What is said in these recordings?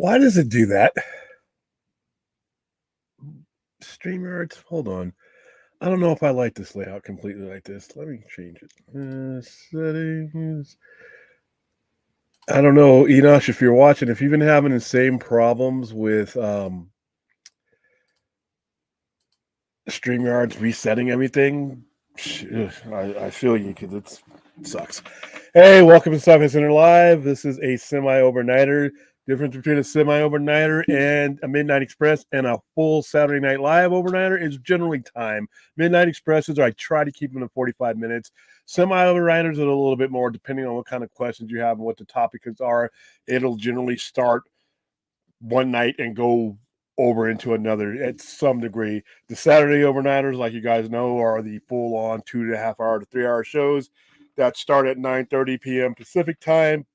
Why does it do that? StreamYards, hold on. I don't know if I like this layout completely like this. Let me change it. Settings. I don't know, Enosh, if you're watching, if you've been having the same problems with StreamYards resetting everything, I feel you because it sucks. Hey, welcome to Socket Center Live. This is a semi-overnighter. Difference between a semi-overnighter and a Midnight Express and a full Saturday Night Live overnighter is generally time. Midnight Expresses, I try to keep them to 45 minutes. Semi-overnighters are a little bit more, depending on what kind of questions you have and what the topics are. It'll generally start one night and go over into another at some degree. The Saturday overnighters, like you guys know, are the full-on 2.5 hour to 3 hour shows that start at 9:30 p.m. Pacific time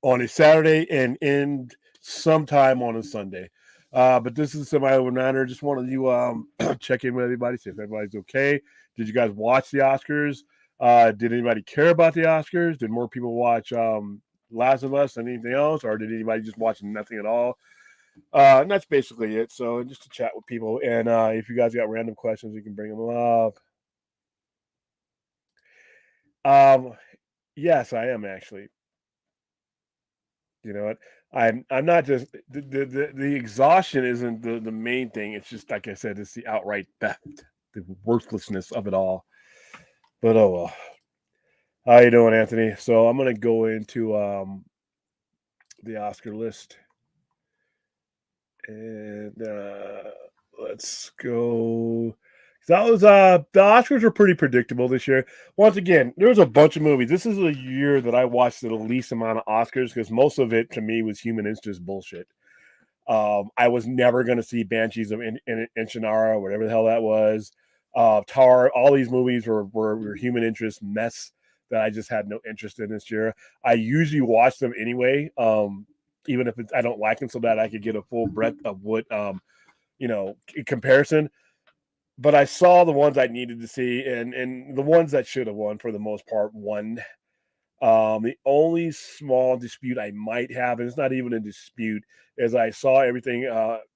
on a Saturday and end sometime on a Sunday. But this is semi overnighter. Just wanted to check in with everybody, see if everybody's okay. Did you guys watch the Oscars? Did anybody care about the Oscars? Did more people watch Last of Us than anything else, or did anybody just watch nothing at all? And that's basically it. So just to chat with people, and if you guys got random questions, you can bring them up. Yes, I am actually. You know what? I'm not just the exhaustion isn't the main thing. It's just like I said, it's the outright theft, the worthlessness of it all. But oh well. How you doing, Anthony? So I'm gonna go into the Oscar list and let's go. That was the Oscars were pretty predictable this year. Once again, there was a bunch of movies. This is a year that I watched the least amount of Oscars because most of it to me was human interest bullshit. I was never going to see Banshees of Inisherin, whatever the hell that was. Tar, all these movies were human interest mess that I just had no interest in this year. I usually watch them anyway, even if I don't like them, so that I could get a full breadth of what comparison. But I saw the ones I needed to see, and the ones that should have won for the most part won. The only small dispute I might have, and it's not even a dispute, is I saw everything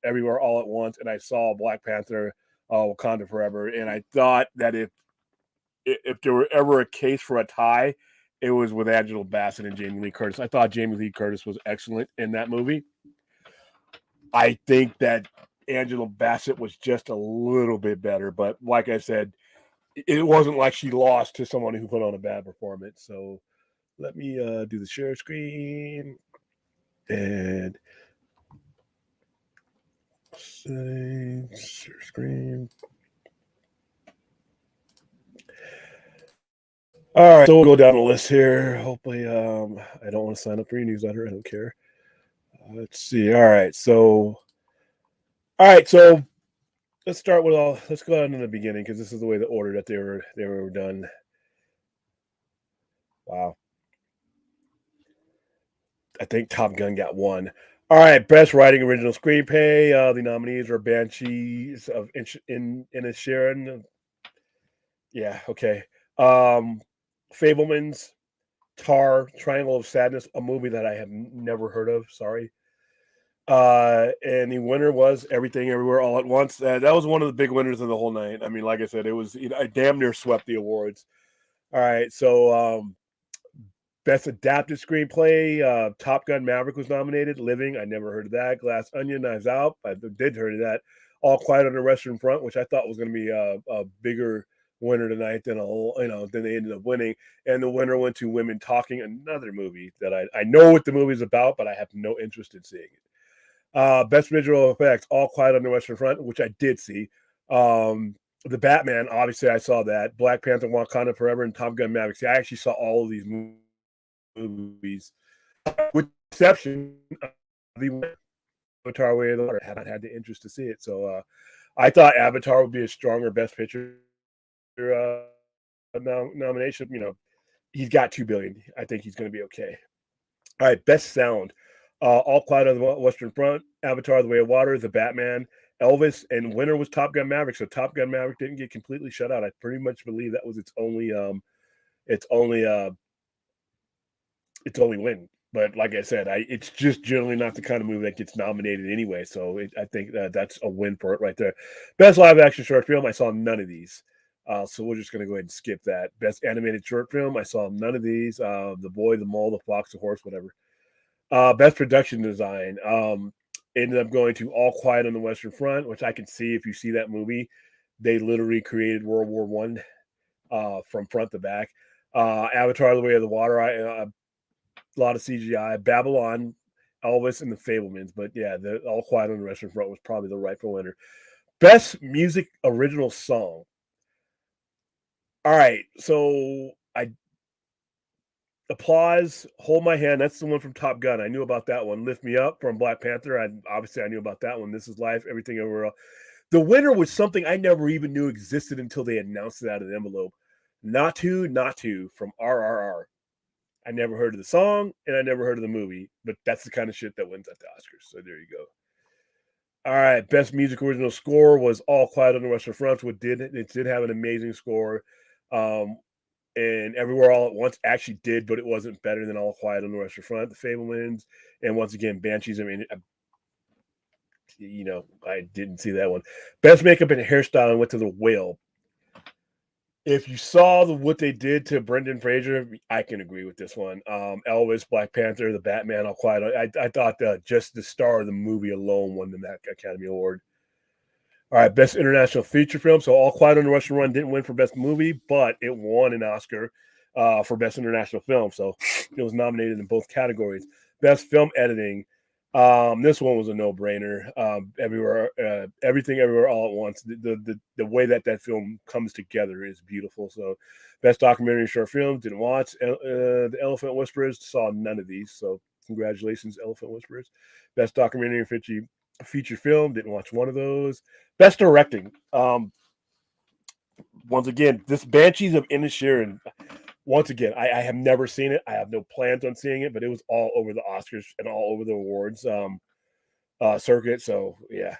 everywhere all at once, and I saw Black Panther, Wakanda Forever, and I thought that if there were ever a case for a tie, it was with Angela Bassett and Jamie Lee Curtis. I thought Jamie Lee Curtis was excellent in that movie. I think that Angela Bassett was just a little bit better, but like I said, it wasn't like she lost to someone who put on a bad performance. So let me do the share screen and share screen. All right, so we'll go down the list here. Hopefully, I don't want to sign up for your newsletter. I don't care. Let's see. All right, so let's start with all. Let's go down in the beginning because this is the way the order that they were done. Wow. I think Top Gun got one. All right, best writing original screenplay. The nominees are Banshees of Inisherin. Yeah, okay. Fablemans, Tar, Triangle of Sadness, a movie that I have never heard of. Sorry. And the winner was Everything Everywhere All at Once. That was one of the big winners of the whole night. I mean, like I said, it was I damn near swept the awards. All right, so best adapted screenplay, Top Gun Maverick was nominated. Living, I never heard of that. Glass Onion, Knives Out, I did heard of that. All Quiet on the Western Front, which I thought was going to be a bigger winner tonight than than they ended up winning. And the winner went to Women Talking, another movie that I know what the movie's about, but I have no interest in seeing it. Best visual effects, All Quiet on the Western Front, which I did see. The Batman, obviously, I saw that. Black Panther, Wakanda Forever, and Top Gun Maverick. See, I actually saw all of these movies, with the exception of the Avatar: Way of the Water. I haven't had the interest to see it, so I thought Avatar would be a stronger Best Picture nomination. He's got 2 billion. I think he's going to be okay. All right, Best Sound. All Quiet on the Western Front, Avatar: The Way of Water, The Batman, Elvis, and winner was Top Gun Maverick. So Top Gun Maverick didn't get completely shut out. I pretty much believe that was its only win. But like I said, it's just generally not the kind of movie that gets nominated anyway. So I think that's a win for it right there. Best live action short film, I saw none of these. So we're just going to go ahead and skip that. Best animated short film, I saw none of these. The Boy, the Mole, the Fox, the Horse, whatever. Best production design, ended up going to All Quiet on the Western Front, which I can see if you see that movie. They literally created World War One from front to back. Avatar: The Way of the Water, a lot of CGI. Babylon, Elvis, and the Fablemans. But yeah, the All Quiet on the Western Front was probably the rightful winner. Best music original song. All right, so I applause, hold my hand. That's the one from Top Gun. I knew about that one. Lift Me Up from Black Panther. I knew about that one. This Is Life. Everything Everywhere. The winner was something I never even knew existed until they announced it out of the envelope. Naatu from RRR. I never heard of the song and I never heard of the movie, but that's the kind of shit that wins at the Oscars. So there you go. All right, best music original score was All Quiet on the Western Front. It did have an amazing score. And Everywhere All at Once actually did, but it wasn't better than All Quiet on the Western Front. The Fablemans, and once again, Banshees. I mean, I didn't see that one. Best makeup and hairstyling went to The Whale. If you saw what they did to Brendan Fraser, I can agree with this one. Elvis, Black Panther, the Batman, All Quiet. I thought just the star of the movie alone won the Academy Award. All right, best international feature film. So All Quiet on the Western Front didn't win for best movie, but it won an Oscar for best international film. So it was nominated in both categories. Best film editing. This one was a no-brainer. Everything, everywhere, all at once. The way that film comes together is beautiful. So, best documentary short film, didn't watch. The Elephant Whisperers, saw none of these. So, congratulations, Elephant Whisperers. Best documentary feature film, didn't watch one of those. Best directing. Once again, this Banshees of Inisherin. Once again, I have never seen it. I have no plans on seeing it, but it was all over the Oscars and all over the awards circuit. So yeah,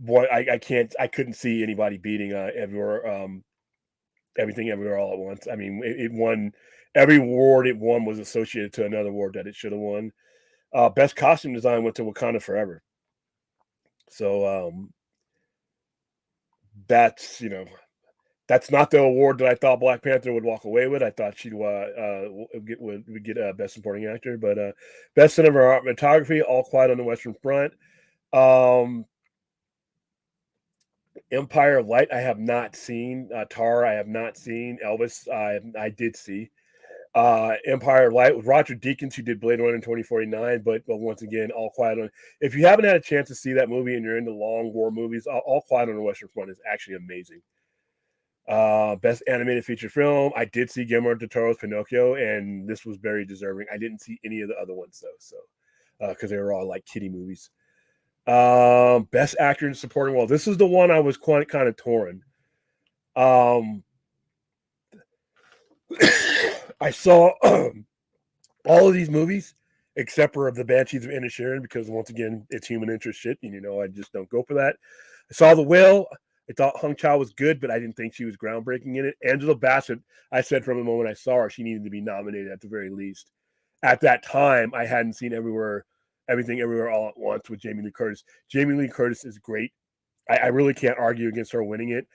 boy, I couldn't see anybody beating everything, everywhere, all at once. I mean, it won every award it won was associated to another award that it should have won. Best costume design went to Wakanda Forever. So that's that's not the award that I thought Black Panther would walk away with. I thought she'd would get Best Supporting Actor, but Best Cinematography, All Quiet on the Western Front. Empire of Light, I have not seen. Tar, I have not seen. Elvis, I did see. Empire of Light with Roger Deakins, who did Blade Runner in 2049, but once again, All Quiet on. If you haven't had a chance to see that movie and you're into long war movies, All Quiet on the Western Front is actually amazing. Best animated feature film. I did see Guillermo del Toro's Pinocchio, and this was very deserving. I didn't see any of the other ones though, so because they were all like kiddie movies. Best actor in supporting role. This is the one I was quite kind of torn. I saw all of these movies except for the Banshees of Inisherin because once again it's human interest shit, and I just don't go for that. I saw The Whale. I thought Hung Chau was good, but I didn't think she was groundbreaking in it. Angela Bassett, I said from the moment I saw her, she needed to be nominated at the very least. At that time, I hadn't seen Everything Everywhere All at Once with Jamie Lee Curtis. Jamie Lee Curtis is great. I really can't argue against her winning it.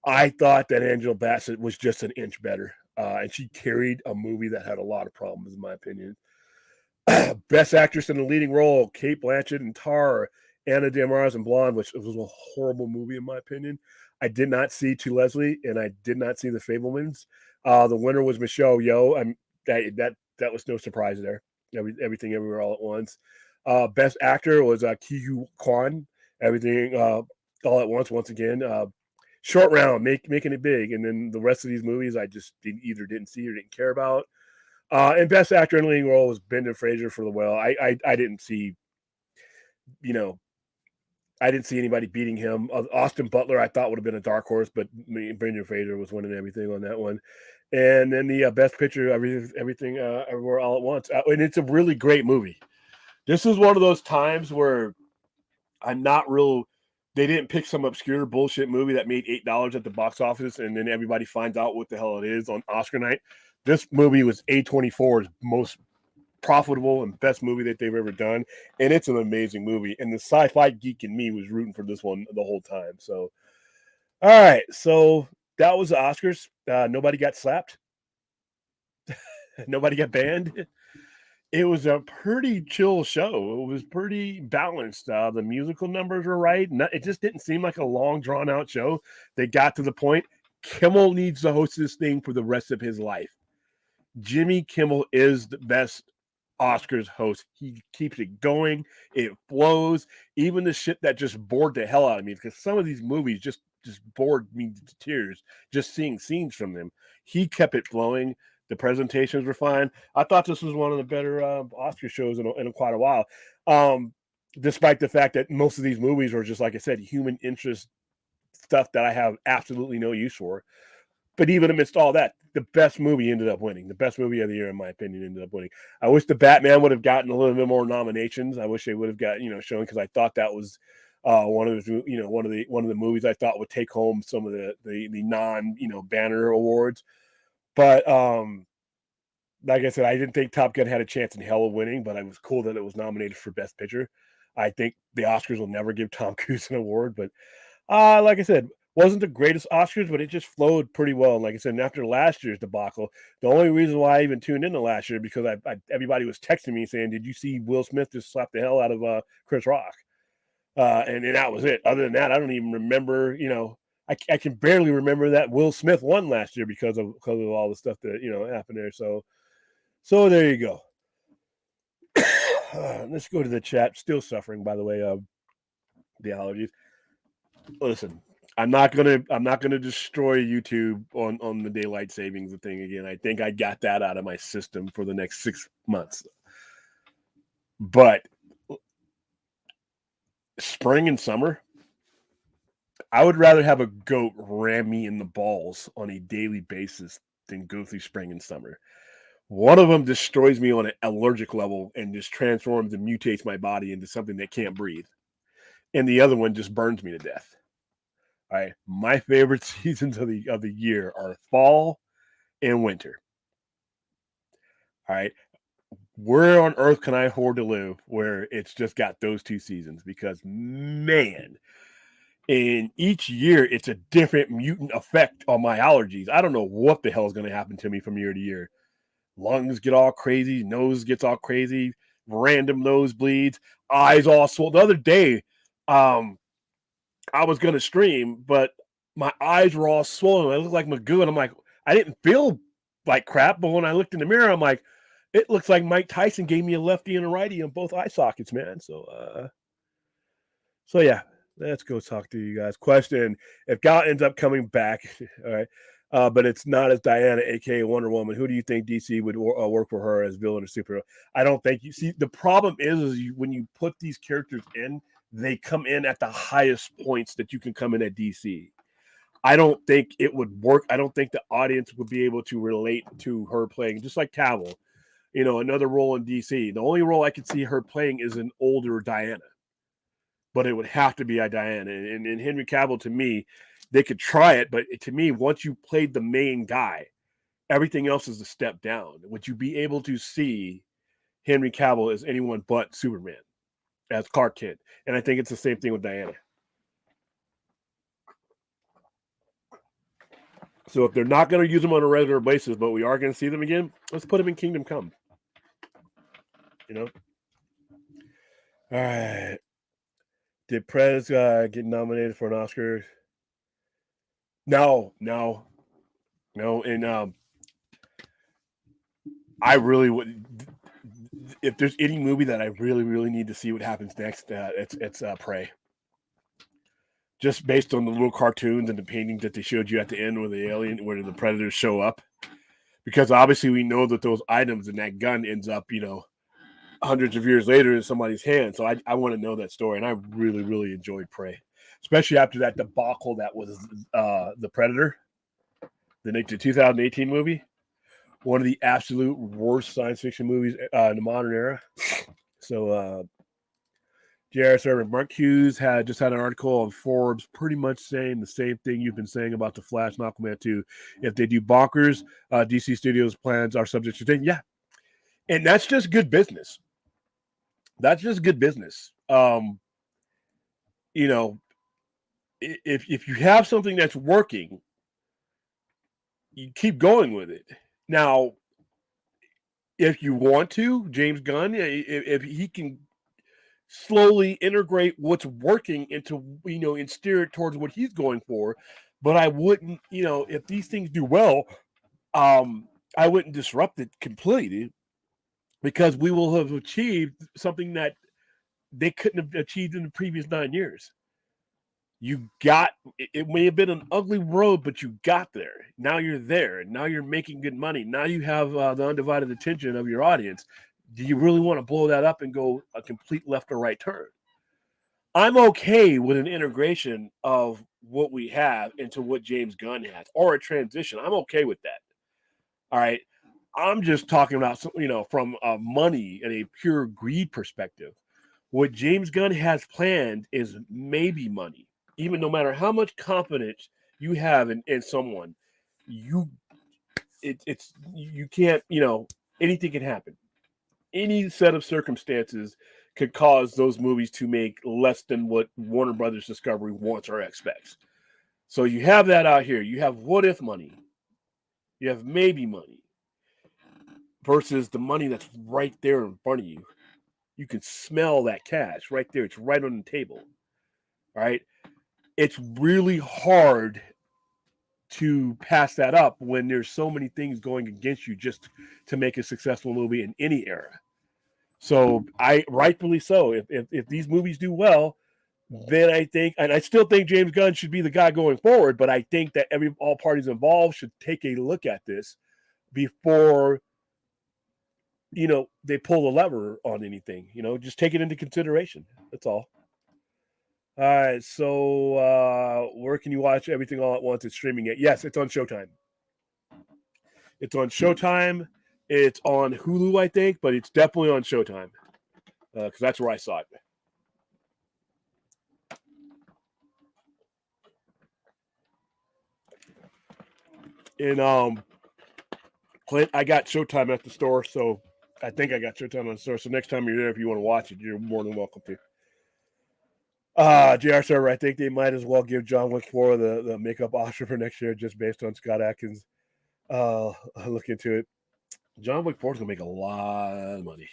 I thought that Angela Bassett was just an inch better, and she carried a movie that had a lot of problems, in my opinion. Best actress in the leading role, Cate Blanchett and Tar, Anna de Armas and Blonde, which was a horrible movie in my opinion. I did not see To Leslie, and I did not see The Fablemans. The winner was Michelle Yeoh. That was no surprise there. Everything Everywhere All at Once. Best actor was Ke Huy Quan. Everything All at Once again. Short Round, making it big, and then the rest of these movies I just either didn't see or didn't care about. And best actor in the leading role was Brendan Fraser for The Whale. I didn't see, I didn't see anybody beating him. Austin Butler I thought would have been a dark horse, but Brendan Fraser was winning everything on that one. And then the best picture, everything Everywhere All at Once, and it's a really great movie. This is one of those times where I'm not real. They didn't pick some obscure bullshit movie that made $8 at the box office, and then everybody finds out what the hell it is on Oscar night. This movie was A24's most profitable and best movie that they've ever done, and it's an amazing movie. And the sci-fi geek in me was rooting for this one the whole time. So, all right, so that was the Oscars. Nobody got slapped. Nobody got banned. It was a pretty chill show. It was pretty balanced. The musical numbers were right. It just didn't seem like a long, drawn-out show. They got to the point. Kimmel needs to host this thing for the rest of his life. Jimmy Kimmel is the best Oscars host. He keeps it going. It flows. Even the shit that just bored the hell out of me, because some of these movies just bored me to tears just seeing scenes from them. He kept it flowing. The presentations were fine. I thought this was one of the better Oscar shows in quite a while, despite the fact that most of these movies were just, like I said, human interest stuff that I have absolutely no use for. But even amidst all that, the best movie ended up winning. The best movie of the year, in my opinion, ended up winning. I wish the Batman would have gotten a little bit more nominations. I wish they would have got shown, because I thought that was one of the movies I thought would take home some of the non banner awards. But like I said, I didn't think Top Gun had a chance in hell of winning, but it was cool that it was nominated for Best Picture. I think the Oscars will never give Tom Cruise an award, but like I said, wasn't the greatest Oscars, but it just flowed pretty well. And like I said, after last year's debacle, the only reason why I even tuned into last year, because everybody was texting me saying, "Did you see Will Smith just slap the hell out of Chris Rock?" And that was it. Other than that, I don't even remember. I can barely remember that Will Smith won last year because of all the stuff that happened there. So there you go. Let's go to the chat. Still suffering, by the way, the allergies. Listen, I'm not gonna destroy YouTube on the daylight savings thing again. I think I got that out of my system for the next 6 months. But spring and summer, I would rather have a goat ram me in the balls on a daily basis than go through spring and summer. One of them destroys me on an allergic level and just transforms and mutates my body into something that can't breathe. And the other one just burns me to death. All right. My favorite seasons of the year are fall and winter. All right. Where on earth can I afford to live where it's just got those two seasons? Because, man, in each year, it's a different mutant effect on my allergies. I don't know what the hell is going to happen to me from year to year. Lungs get all crazy, nose gets all crazy, random nosebleeds, eyes all swollen. The other day, I was going to stream, but my eyes were all swollen. I looked like Magoo, and I'm like, I didn't feel like crap, but when I looked in the mirror, I'm like, it looks like Mike Tyson gave me a lefty and a righty on both eye sockets, man. So yeah, let's go talk to you guys. Question: if Gal ends up coming back, all right, but it's not as Diana, aka Wonder Woman, who do you think DC would work for her as villain or superhero? I don't think you see. The problem is when you put these characters in, they come in at the highest points that you can come in at DC. I don't think it would work. I don't think the audience would be able to relate to her playing, just like Cavill, another role in DC. The only role I could see her playing is an older Diana, but it would have to be a Diana. And Henry Cavill, to me, they could try it, but to me, once you played the main guy, everything else is a step down. Would you be able to see Henry Cavill as anyone but Superman, as Clark Kent? And I think it's the same thing with Diana. So if they're not going to use them on a regular basis, but we are going to see them again, let's put them in Kingdom Come. All right. Did Prez get nominated for an Oscar? No. And I really would. If there's any movie that I really, really need to see what happens next, it's Prey. Just based on the little cartoons and the paintings that they showed you at the end where the predators show up. Because obviously we know that those items and that gun ends up, hundreds of years later in somebody's hand. So I want to know that story. And I really, really enjoyed Prey. Especially after that debacle that was The Predator, the 2018 movie. One of the absolute worst science fiction movies in the modern era. So, J.R. Servant. Mark Hughes just had an article on Forbes pretty much saying the same thing you've been saying about The Flash and Aquaman 2. If they do bonkers, DC Studios plans are subject to change. Yeah. And that's just good business. That's just good business. You know, if you have something that's working, you keep going with it. Now, if you want to, James Gunn, if he can slowly integrate what's working into, and steer it towards what he's going for. But I wouldn't, if these things do well, I wouldn't disrupt it completely, because we will have achieved something that they couldn't have achieved in the previous 9 years. It may have been an ugly road, but you got there. Now you're there. Now you're making good money. Now you have the undivided attention of your audience. Do you really want to blow that up and go a complete left or right turn? I'm okay with an integration of what we have into what James Gunn has, or a transition. I'm okay with that. All right. I'm just talking about, from a money and a pure greed perspective. What James Gunn has planned is maybe money. Even no matter how much confidence you have in someone, you can't, anything can happen. Any set of circumstances could cause those movies to make less than what Warner Brothers Discovery wants or expects. So you have that out here. You have what if money. You have maybe money versus the money that's right there in front of you. You can smell that cash right there. It's right on the table. All right. It's really hard to pass that up when there's so many things going against you just to make a successful movie in any era. So rightfully so. If these movies do well, then I think, and I still think James Gunn should be the guy going forward, but I think that all parties involved should take a look at this before, they pull the lever on anything. Just take it into consideration. That's all. All right, so where can you watch Everything All at Once? It's streaming it. Yes, it's on Showtime. It's on Showtime. It's on Hulu, I think, but it's definitely on Showtime, because that's where I saw it. And Clint, I got Showtime at the store, so I think I got Showtime on the store. So next time you're there, if you want to watch it, you're more than welcome to. JR Server, I think they might as well give John Wick 4 the makeup Oscar for next year, just based on Scott Adkins. Look into it. John Wick 4 is gonna make a lot of money.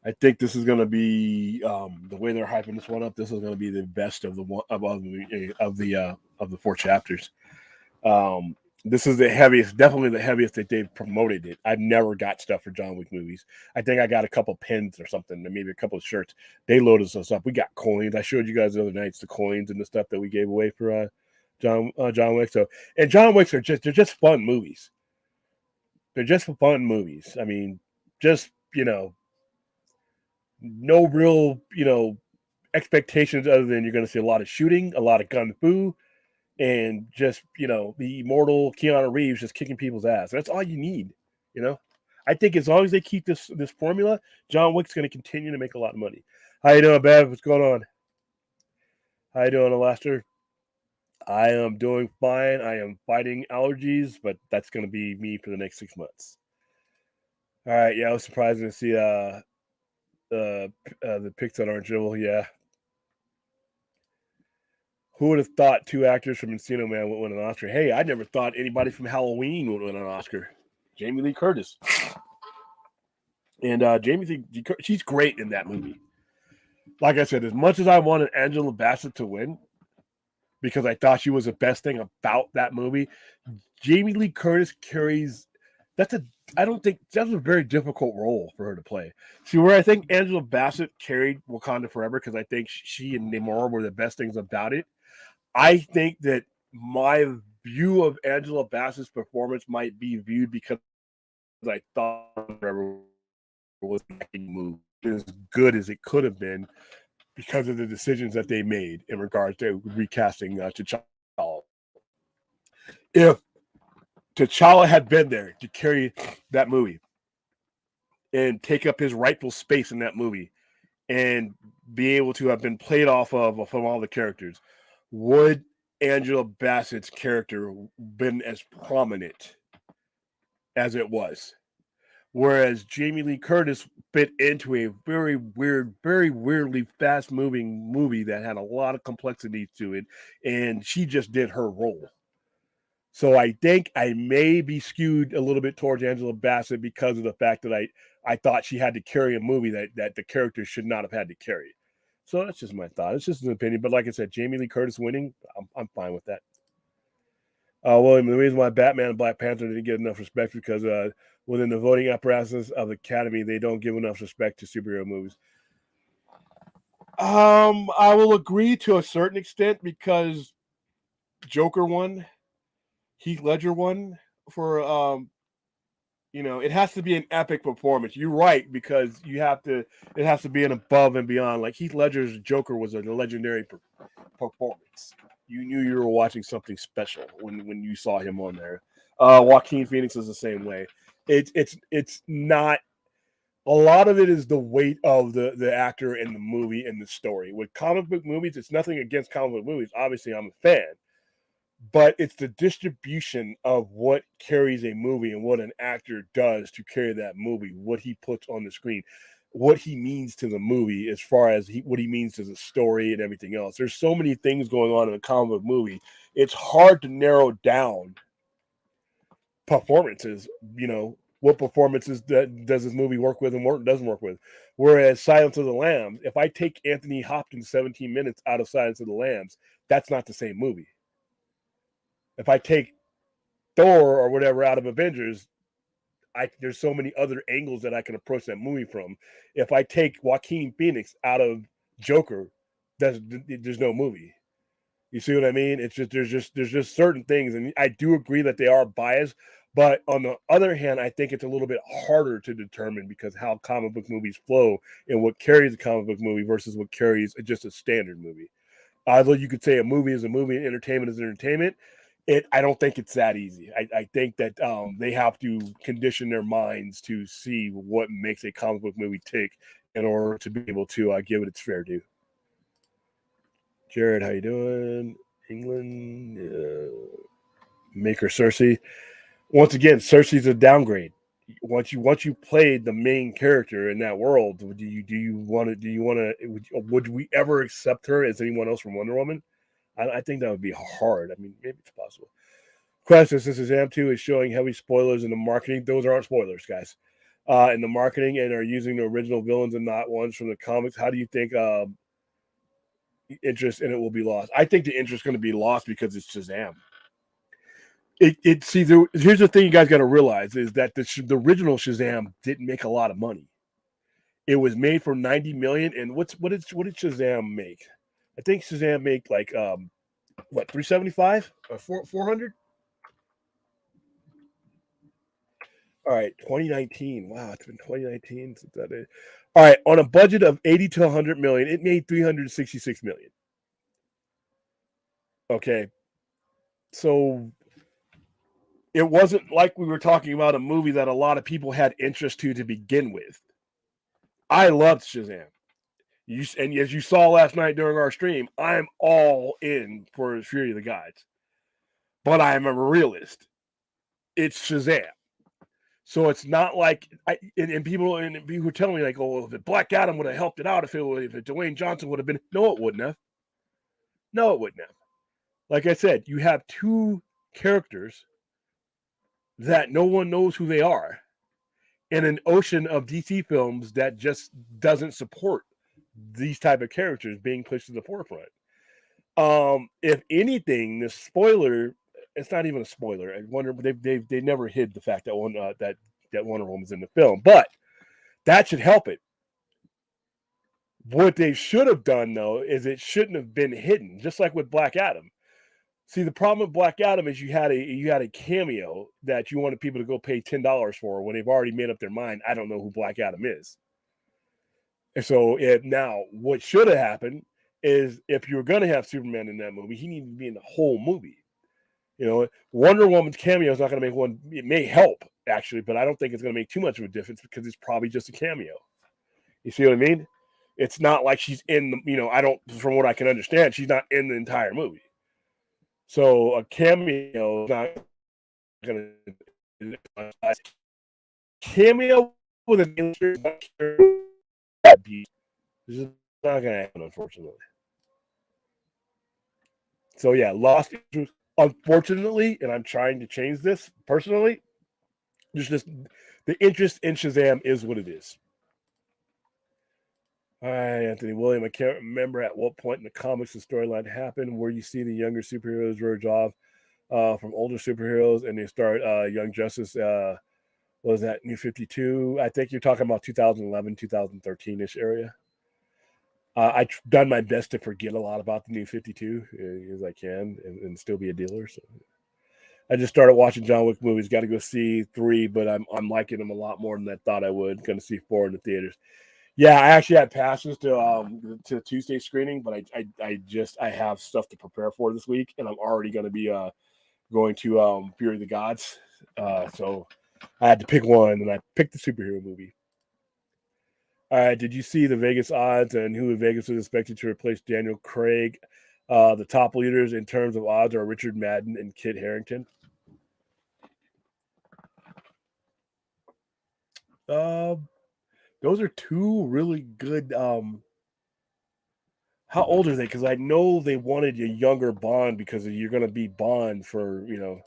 I think this is gonna be the way they're hyping this one up. This is gonna be the best of the 4 chapters. This is the heaviest, definitely the heaviest that they've promoted it. I've never got stuff for John Wick movies. I think I got a couple pins or something, and maybe a couple of shirts. They loaded us up. We got coins. I showed you guys the other nights the coins and the stuff that we gave away for John Wick. So, and John Wicks they're just fun movies. They're just fun movies. I mean, just no real expectations other than you're going to see a lot of shooting, a lot of gun fu. And just, the immortal Keanu Reeves just kicking people's ass. That's all you need, I think as long as they keep this formula, John Wick's going to continue to make a lot of money. How you doing, Bev? What's going on? How you doing, Alastair? I am doing fine. I am fighting allergies, but that's going to be me for the next 6 months. All right. Yeah, I was surprised to see the pics on Orange Jewel. Yeah. Who would have thought 2 actors from Encino Man would win an Oscar? Hey, I never thought anybody from Halloween would win an Oscar. Jamie Lee Curtis. And Jamie Lee, she's great in that movie. Like I said, as much as I wanted Angela Bassett to win, because I thought she was the best thing about that movie, Jamie Lee Curtis carries. I don't think that's a very difficult role for her to play. See, where I think Angela Bassett carried Wakanda Forever, because I think she and Namor were the best things about it. I think that my view of Angela Bassett's performance might be viewed because I thought Forever was a move as good as it could have been because of the decisions that they made in regards to recasting T'Challa. If T'Challa had been there to carry that movie and take up his rightful space in that movie and be able to have been played off of from all the characters, would Angela Bassett's character been as prominent as it was? Whereas Jamie Lee Curtis fit into a very weird, very weirdly fast-moving movie that had a lot of complexity to it, and she just did her role. So I think I may be skewed a little bit towards Angela Bassett because of the fact that I thought she had to carry a movie that the character should not have had to carry. So that's just my thought. It's just an opinion. But like I said, Jamie Lee Curtis winning, I'm fine with that. William, the reason why Batman and Black Panther didn't get enough respect because within the voting apparatus of the Academy, they don't give enough respect to superhero movies. I will agree to a certain extent because Joker won, Heath Ledger won for it has to be an epic performance. You're right, because it has to be an above and beyond. Like Heath Ledger's Joker was a legendary performance. You knew you were watching something special when you saw him on there. Joaquin Phoenix is the same way. It's not, a lot of it is the weight of the actor and the movie and the story. With comic book movies, it's nothing against comic book movies. Obviously, I'm a fan. But it's the distribution of what carries a movie and what an actor does to carry that movie, what he puts on the screen, what he means to the movie as far as what he means to the story and everything else. There's so many things going on in a comic book movie. It's hard to narrow down performances, what performances does this movie work with and what doesn't work with. Whereas Silence of the Lambs, if I take Anthony Hopkins 17 minutes out of Silence of the Lambs, that's not the same movie. If I take Thor or whatever out of Avengers, there's so many other angles that I can approach that movie from. If I take Joaquin Phoenix out of Joker, there's no movie. You see what I mean? It's just there's just certain things, and I do agree that they are biased. But on the other hand, I think it's a little bit harder to determine because how comic book movies flow and what carries a comic book movie versus what carries just a standard movie. Although you could say a movie is a movie and entertainment is entertainment, I don't think it's that easy. I think that they have to condition their minds to see what makes a comic book movie tick in order to be able to give it its fair due. Jared, how you doing? England, Maker Cersei. Once again, Cersei's a downgrade. Once you played the main character in that world, would we ever accept her as anyone else from Wonder Woman? I think that would be hard. I mean, maybe it's possible. Question, since Shazam 2 is showing heavy spoilers in the marketing, those aren't spoilers, guys. In the marketing and are using the original villains and not ones from the comics, how do you think interest in it will be lost? I think the interest is going to be lost because it's Shazam. Here's the thing you guys got to realize is that the original Shazam didn't make a lot of money. It was made for $90 million, and what did Shazam make? I think Shazam made like 375 or 400. All right, 2019. Wow, it's been 2019 since that is. All right, on a budget of 80 to 100 million, it made 366 million. Okay, so it wasn't like we were talking about a movie that a lot of people had interest to begin with. I loved Shazam. And as you saw last night during our stream, I'm all in for Fury of the Gods. But I am a realist. It's Shazam. So it's not like people were telling me like, oh, if Black Adam would have helped it out, if Dwayne Johnson would have been, no, it wouldn't have. No, it wouldn't have. Like I said, you have two characters that no one knows who they are, in an ocean of DC films that just doesn't support these type of characters being pushed to the forefront. If anything, the spoiler, it's not even a spoiler. I wonder, they never hid the fact that Wonder Woman was in the film, but that should help it. What they should have done though is it shouldn't have been hidden, just like with Black Adam. See, the problem with Black Adam is you had a cameo that you wanted people to go pay $10 for when they've already made up their mind. I don't know who Black Adam is. And so now what should have happened is if you were going to have Superman in that movie, he needed to be in the whole movie. Wonder Woman's cameo is not going to make one. It may help actually, but I don't think it's going to make too much of a difference because it's probably just a cameo. You see what I mean? It's not like she's in the, I don't, from what I can understand, she's not in the entire movie. So a cameo is not going to cameo with an illustrated. This is not going to happen, unfortunately. So yeah, lost interest. Unfortunately, and I'm trying to change this personally. Just the interest in Shazam is what it is. All right, Anthony William. I can't remember at what point in the comics the storyline happened where you see the younger superheroes verge off from older superheroes and they start Young Justice. What was that, New 52? I think you're talking about 2011, 2013-ish area. I've done my best to forget a lot about the New 52 as I can and still be a dealer. So I just started watching John Wick movies. Got to go see 3, but I'm liking them a lot more than I thought I would. Going to see 4 in the theaters. Yeah, I actually had passes to Tuesday screening, but I have stuff to prepare for this week, and I'm already going to be going to Fury of the Gods. So I had to pick one, and I picked the superhero movie. All right, did you see the Vegas odds and who in Vegas was expected to replace Daniel Craig? The top leaders in terms of odds are Richard Madden and Kit Harington. Those are two really good. How old are they? Because I know they wanted a younger Bond because you're going to be Bond for you're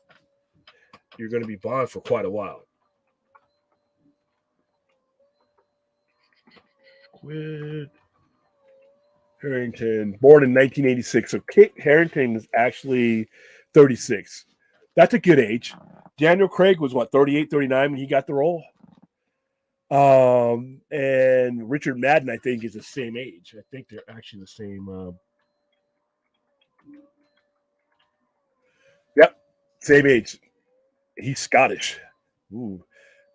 going to be Bond for quite a while. Quit. Harington, born in 1986. So Kit Harington is actually 36. That's a good age. Daniel Craig was what, 38, 39 when he got the role? And Richard Madden, I think, is the same age. I think they're actually the same. Yep, same age. He's Scottish. Ooh.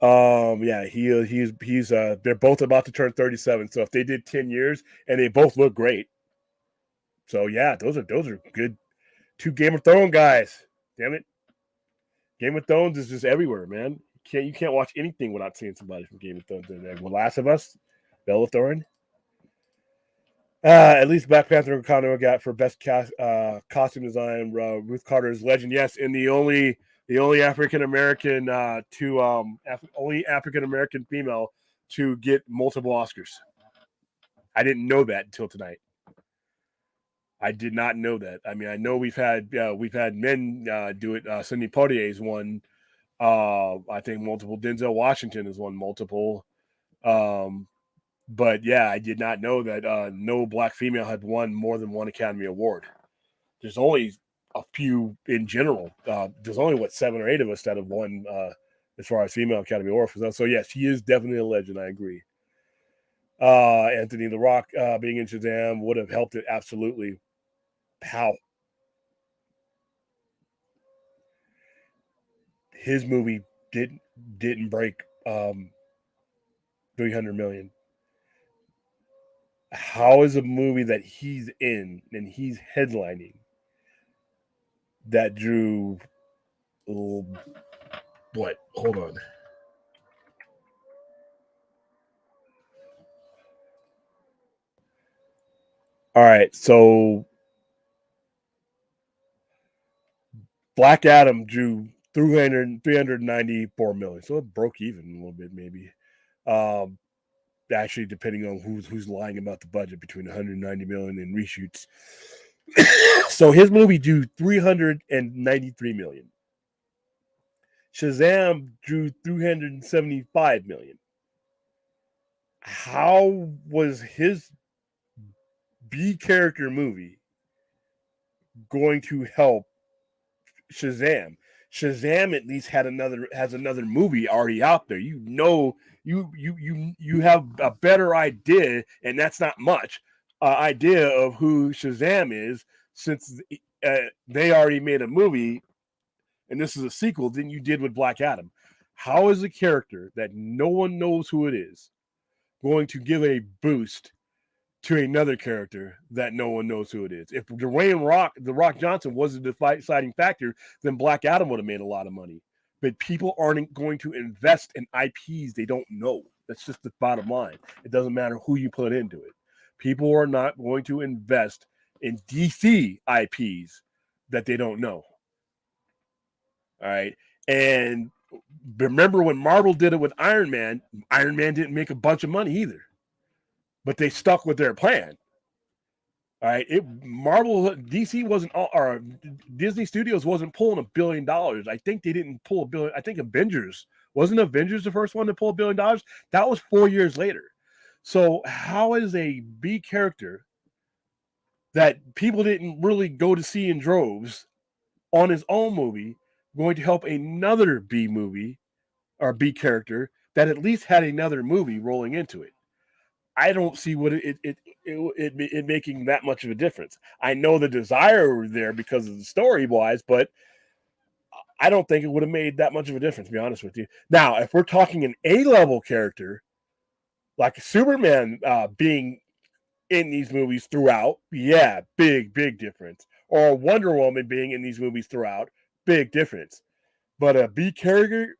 Yeah, he's they're both about to turn 37. So if they did 10 years and they both look great. So yeah, those are good. 2 Game of Thrones guys. Damn it. Game of Thrones is just everywhere, man. You can't watch anything without seeing somebody from Game of Thrones in there. Well, Last of Us, Bella Thorne. At least Black Panther and Wakanda got for best costume design. Ruth Carter's Legend, yes, and the only African American only African American female to get multiple Oscars. I didn't know that until tonight. I did not know that. I mean, I know we've had men do it. Sidney Poitier's won. I think multiple. Denzel Washington has won multiple. But yeah, I did not know that no black female had won more than one Academy Award. There's only a few in general. There's only 7 or 8 of us that have won as far as female Academy Awards. So yes, he is definitely a legend. I agree. Anthony The Rock being in Shazam would have helped it absolutely. How his movie didn't break 300 million. How is a movie that he's in and he's headlining that drew what? Hold on. All right, so Black Adam drew 394 million, so it broke even a little bit, maybe. Actually, depending on who's lying about the budget, between 190 million and reshoots. So his movie drew 393 million. Shazam drew 375 million. How was his B character movie going to help Shazam? Shazam at least has another movie already out there. You have a better idea, and that's not much idea of who Shazam is, since they already made a movie, and this is a sequel than you did with Black Adam. How is a character that no one knows who it is going to give a boost to another character that no one knows who it is? If The Rock Johnson wasn't the deciding factor, then Black Adam would have made a lot of money. But people aren't going to invest in IPs they don't know. That's just the bottom line. It doesn't matter who you put into it. People are not going to invest in DC IPs that they don't know. All right. And remember when Marvel did it with Iron Man didn't make a bunch of money either, but they stuck with their plan. All right. DC wasn't, or Disney Studios wasn't pulling $1 billion. I think they didn't pull $1 billion. I think wasn't Avengers the first one to pull $1 billion? That was 4 years later. So how is a B character that people didn't really go to see in droves on his own movie going to help another B movie or B character that at least had another movie rolling into it? I don't see what it making that much of a difference. I know the desire there because of the story wise, but I don't think it would have made that much of a difference, to be honest with you. Now, if we're talking an A-level character like Superman being in these movies throughout, yeah, big difference. Or Wonder Woman being in these movies throughout, big difference. But a B character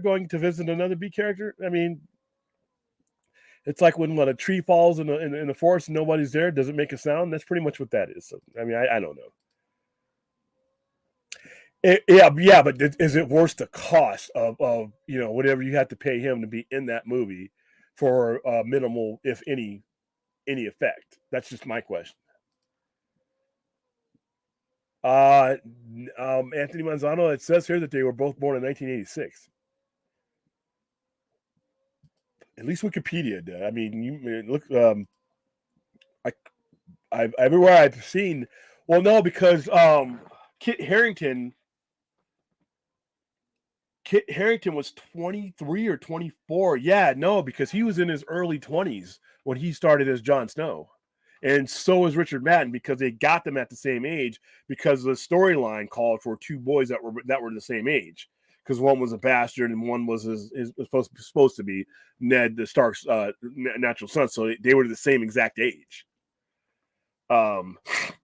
going to visit another B character, I mean, it's like when a tree falls in the forest and nobody's there, doesn't make a sound. That's pretty much what that is. So, I mean, I don't know. Yeah, but is it worth the cost of whatever you have to pay him to be in that movie for minimal, if any effect? That's just my question. Anthony Manzano, it says here that they were both born in 1986. At least Wikipedia did. I mean, you look. I've everywhere I've seen. Well, no, because Kit Harington was 23 or 24. Yeah, no, because he was in his early 20s when he started as Jon Snow. And so is Richard Madden, because they got them at the same age, because the storyline called for two boys that were the same age. Because one was a bastard and one was supposed to be Ned the Stark's natural son. So they were the same exact age.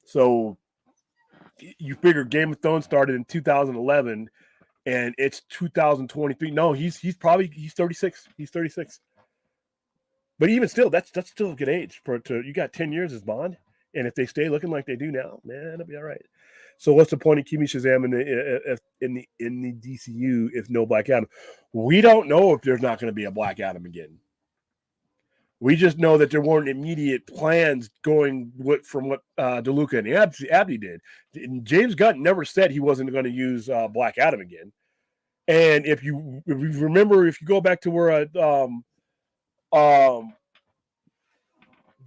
So you figure Game of Thrones started in 2011 and it's 2023. No, he's 36. He's 36. But even still, that's still a good age you got 10 years as Bond. And if they stay looking like they do now, man, it'll be all right. So what's the point of keeping Shazam in the DCU if no Black Adam? We don't know if there's not going to be a Black Adam again. We just know that there weren't immediate plans going from what DeLuca and Abney did. James Gunn never said he wasn't going to use Black Adam again. And if you remember, if you go back to where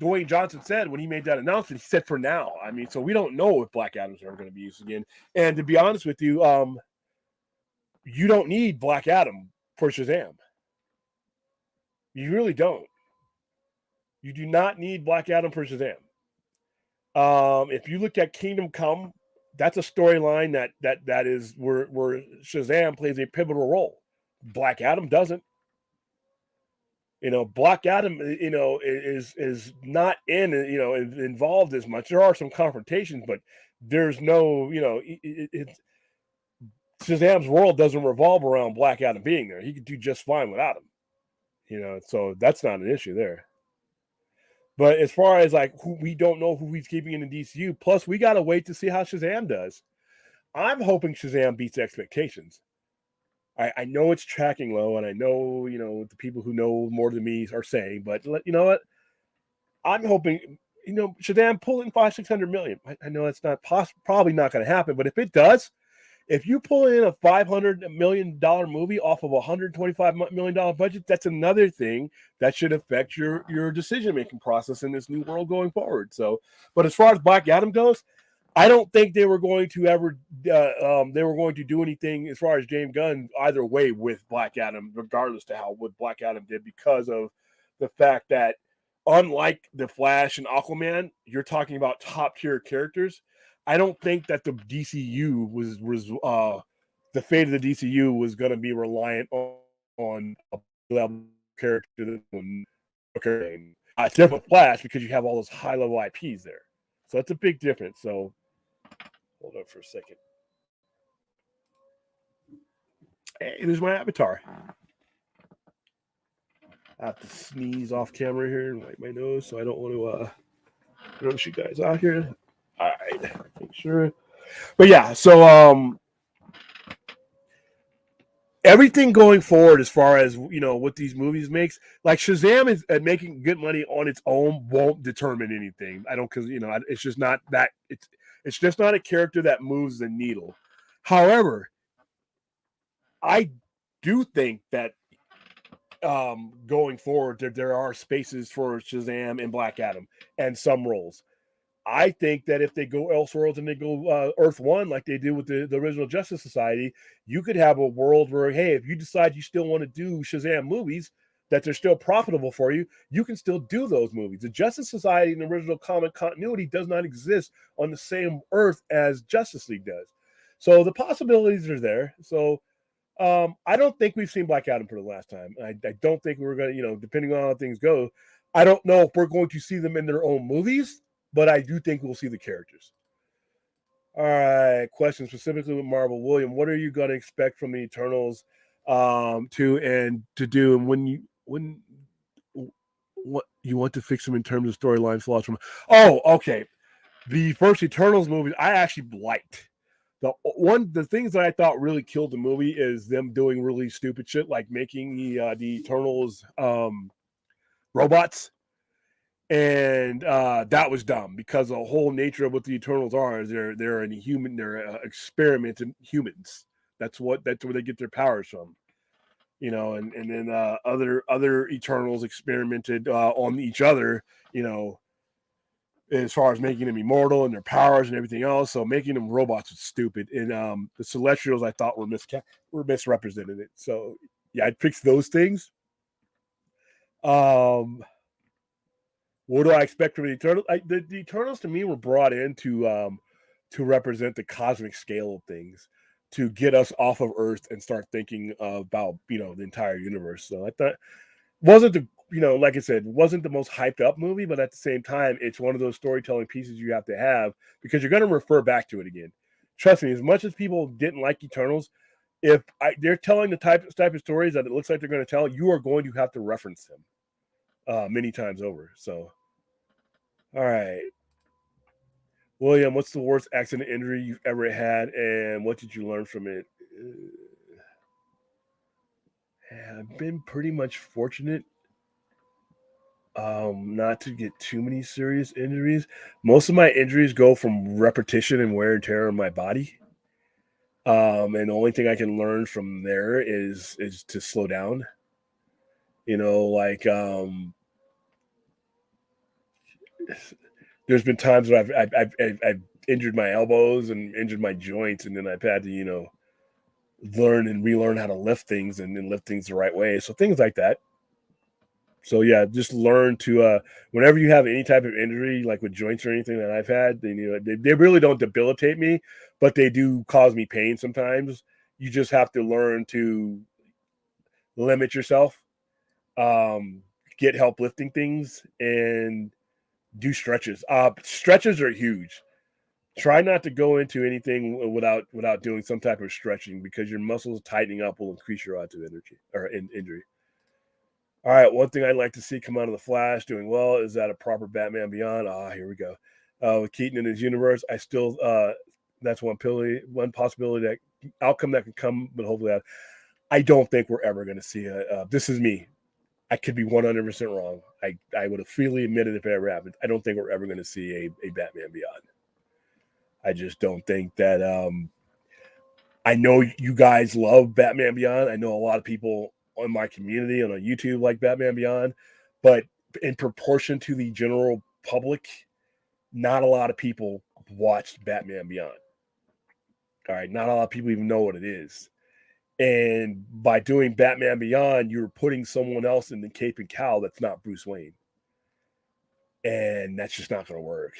Dwayne Johnson said when he made that announcement, he said for now. I mean, so we don't know if Black Adam's ever going to be used again. And to be honest with you, you don't need Black Adam for Shazam. You really don't. You do not need Black Adam for Shazam. If you look at Kingdom Come, that's a storyline that is where Shazam plays a pivotal role. Black Adam doesn't. Black Adam, is not involved as much. There are some confrontations, but there's no, Shazam's world doesn't revolve around Black Adam being there. He could do just fine without him. So that's not an issue there. But as far as we don't know who he's keeping in the DCU. Plus, we got to wait to see how Shazam does. I'm hoping Shazam beats expectations. I know it's tracking low, and I know, the people who know more than me are saying, but you know what? I'm hoping, Shazam pull in $500-600 million. I know it's not probably not going to happen, but if it does, if you pull in a $500 million movie off of a $125 million budget, that's another thing that should affect your decision-making process in this new world going forward. So, but as far as Black Adam goes, I don't think they were going to ever do anything as far as James Gunn either way with Black Adam, regardless to what Black Adam did, because of the fact that unlike the Flash and Aquaman, you're talking about top tier characters. I don't think that the DCU was the fate of the DCU was going to be reliant on a level character. It's different Flash because you have all those high level IPs there, so that's a big difference. So hold on for a second. Hey, there's my avatar. I have to sneeze off camera here and wipe my nose, so I don't want to gross you guys out here. All right, make sure. But yeah, so everything going forward, as far as what these movies makes, like Shazam is making good money on its own won't determine anything. I don't, because it's just not that it's just not a character that moves the needle. However, I do think that going forward, there are spaces for Shazam and Black Adam and some roles. I think that if they go Elseworlds and they go Earth One like they do with the original Justice Society, you could have a world where, hey, if you decide you still want to do Shazam movies, that they're still profitable for you, you can still do those movies. The Justice Society in the original comic continuity does not exist on the same Earth as Justice League does. So the possibilities are there. So I don't think we've seen Black Adam for the last time. I don't think we're going to, depending on how things go, I don't know if we're going to see them in their own movies, but I do think we'll see the characters. All right, question specifically with Marvel. William, what are you going to expect from the Eternals to do, and when what you want to fix them in terms of storyline flaws from? Oh, okay. The first Eternals movie I actually liked. The things that I thought really killed the movie is them doing really stupid shit, like making the Eternals robots. And that was dumb, because the whole nature of what the Eternals are is they're inhuman, they're experimenting humans. That's where they get their powers from, and then other Eternals experimented on each other, as far as making them immortal and their powers and everything else. So making them robots was stupid. And the Celestials, I thought, were misrepresented. So yeah, I'd fix those things. What do I expect from the Eternals? The Eternals to me were brought in to represent the cosmic scale of things, to get us off of Earth and start thinking about the entire universe. So I thought wasn't the like I said, wasn't the most hyped up movie, but at the same time, it's one of those storytelling pieces you have to have, because you're going to refer back to it again. Trust me, as much as people didn't like Eternals, if they're telling the type of stories that it looks like they're going to tell, you are going to have to reference them many times over. So, all right, William, what's the worst accident injury you've ever had, and what did you learn from it? I've been pretty much fortunate not to get too many serious injuries. Most of my injuries go from repetition and wear and tear on my body. And the only thing I can learn from there is to slow down. Like there's been times where I've injured my elbows and injured my joints, and then I've had to learn and relearn how to lift things and lift things the right way. So things like that. So yeah, just learn to whenever you have any type of injury, like with joints or anything that I've had, they really don't debilitate me, but they do cause me pain sometimes. You just have to learn to limit yourself, um, get help lifting things, and do stretches. Stretches are huge. Try not to go into anything without doing some type of stretching, because your muscles tightening up will increase your odds of injury. All right, one thing I'd like to see come out of the Flash doing well is that a proper Batman Beyond. Here we go. With Keaton in his universe, I still that's one possibility, that outcome that can come, but hopefully I don't think we're ever going to see this is me. I could be 100% wrong. I would have freely admitted if it ever happened. I don't think we're ever going to see a Batman Beyond. I just don't think that. I know you guys love Batman Beyond. I know a lot of people on my community and on YouTube like Batman Beyond, but in proportion to the general public, not a lot of people watched Batman Beyond. All right, not a lot of people even know what it is. And by doing Batman Beyond, you're putting someone else in the cape and cowl that's not Bruce Wayne. And that's just not going to work.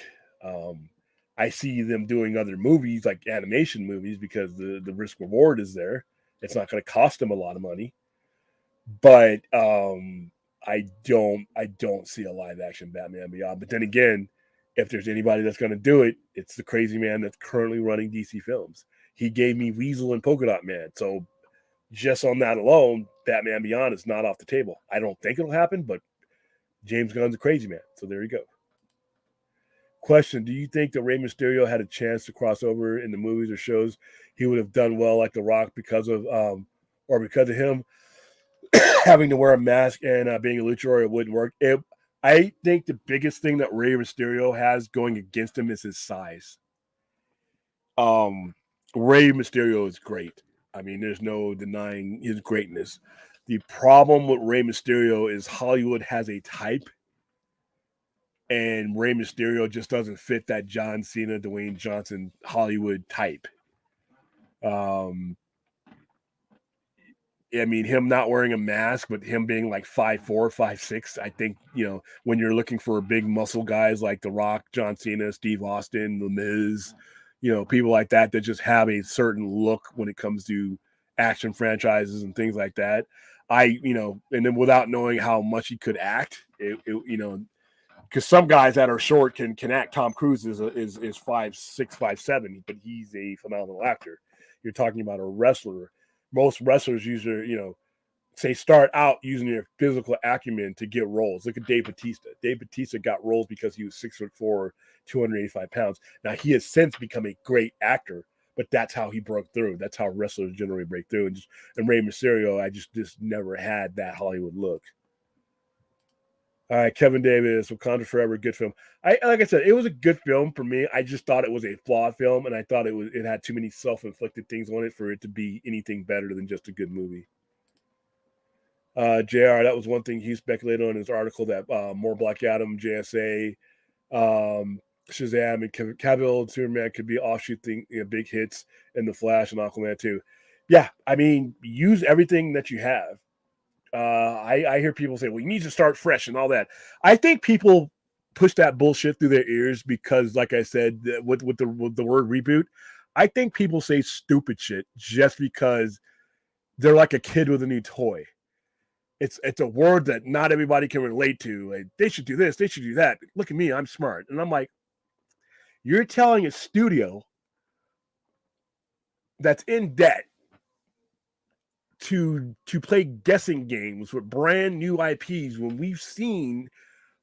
I see them doing other movies, like animation movies, because the risk reward is there. It's not going to cost them a lot of money. But I don't see a live action Batman Beyond. But then again, if there's anybody that's going to do it, it's the crazy man that's currently running DC Films. He gave me Weasel and Polka Dot Man. So just on that alone, Batman Beyond is not off the table. I don't think it'll happen, but James Gunn's a crazy man. So there you go. Question: do you think that Rey Mysterio had a chance to cross over in the movies or shows? He would have done well like The Rock because of him having to wear a mask and being a luchador. It wouldn't work. I think the biggest thing that Rey Mysterio has going against him is his size. Rey Mysterio is great. I mean, there's no denying his greatness. The problem with Rey Mysterio is Hollywood has a type, and Rey Mysterio just doesn't fit that John Cena, Dwayne Johnson Hollywood type. I mean, him not wearing a mask, but him being like 5'4", 5'6", I think, when you're looking for big muscle guys like The Rock, John Cena, Steve Austin, The Miz, people like that just have a certain look when it comes to action franchises and things like that. And then without knowing how much he could act, because some guys that are short can act. Tom Cruise is 5'6", 5'7", but he's a phenomenal actor. You're talking about a wrestler. Most wrestlers usually, start out using their physical acumen to get roles. Look at Dave Bautista. Dave Bautista got roles because he was 6'4", 285 pounds. Now he has since become a great actor, but that's how he broke through. That's how wrestlers generally break through. And Rey Mysterio, I just never had that Hollywood look. All right, Kevin Davis, Wakanda Forever, good film. Like I said, it was a good film for me. I just thought it was a flawed film, and I thought it had too many self-inflicted things on it for it to be anything better than just a good movie. JR, that was one thing he speculated on in his article, that more Black Adam, JSA, Shazam, and Cavill and Superman could be offshoot big hits in The Flash and Aquaman too. Yeah, I mean, use everything that you have. I hear people say, well, you need to start fresh and all that. I think people push that bullshit through their ears because, like I said, with the word reboot, I think people say stupid shit just because they're like a kid with a new toy. It's a word that not everybody can relate to. Like, they should do this, they should do that. Look at me, I'm smart. And I'm like, you're telling a studio that's in debt to play guessing games with brand new IPs when we've seen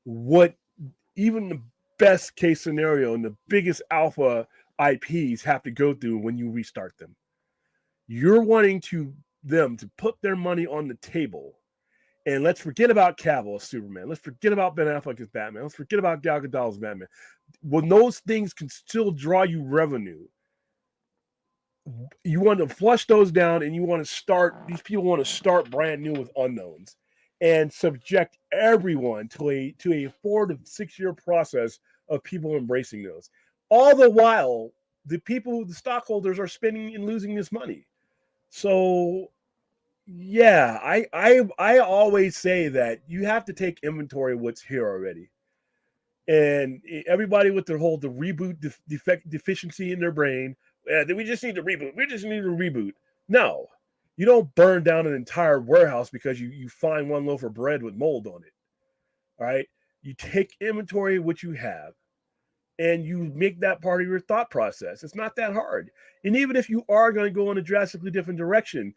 what even the best case scenario and the biggest alpha IPs have to go through when you restart them. You're wanting them to put their money on the table. And let's forget about Cavill as Superman. Let's forget about Ben Affleck as Batman. Let's forget about Gal Gadot as Batman. When those things can still draw you revenue, you want to flush those down, and these people want to start brand new with unknowns and subject everyone to a 4 to 6 year process of people embracing those. All the while, the stockholders are spending and losing this money. So yeah, I always say that you have to take inventory of what's here already. And everybody with the reboot deficiency in their brain, we just need to reboot. We just need to reboot. No, you don't burn down an entire warehouse because you find one loaf of bread with mold on it. All right, you take inventory of what you have, and you make that part of your thought process. It's not that hard. And even if you are going to go in a drastically different direction,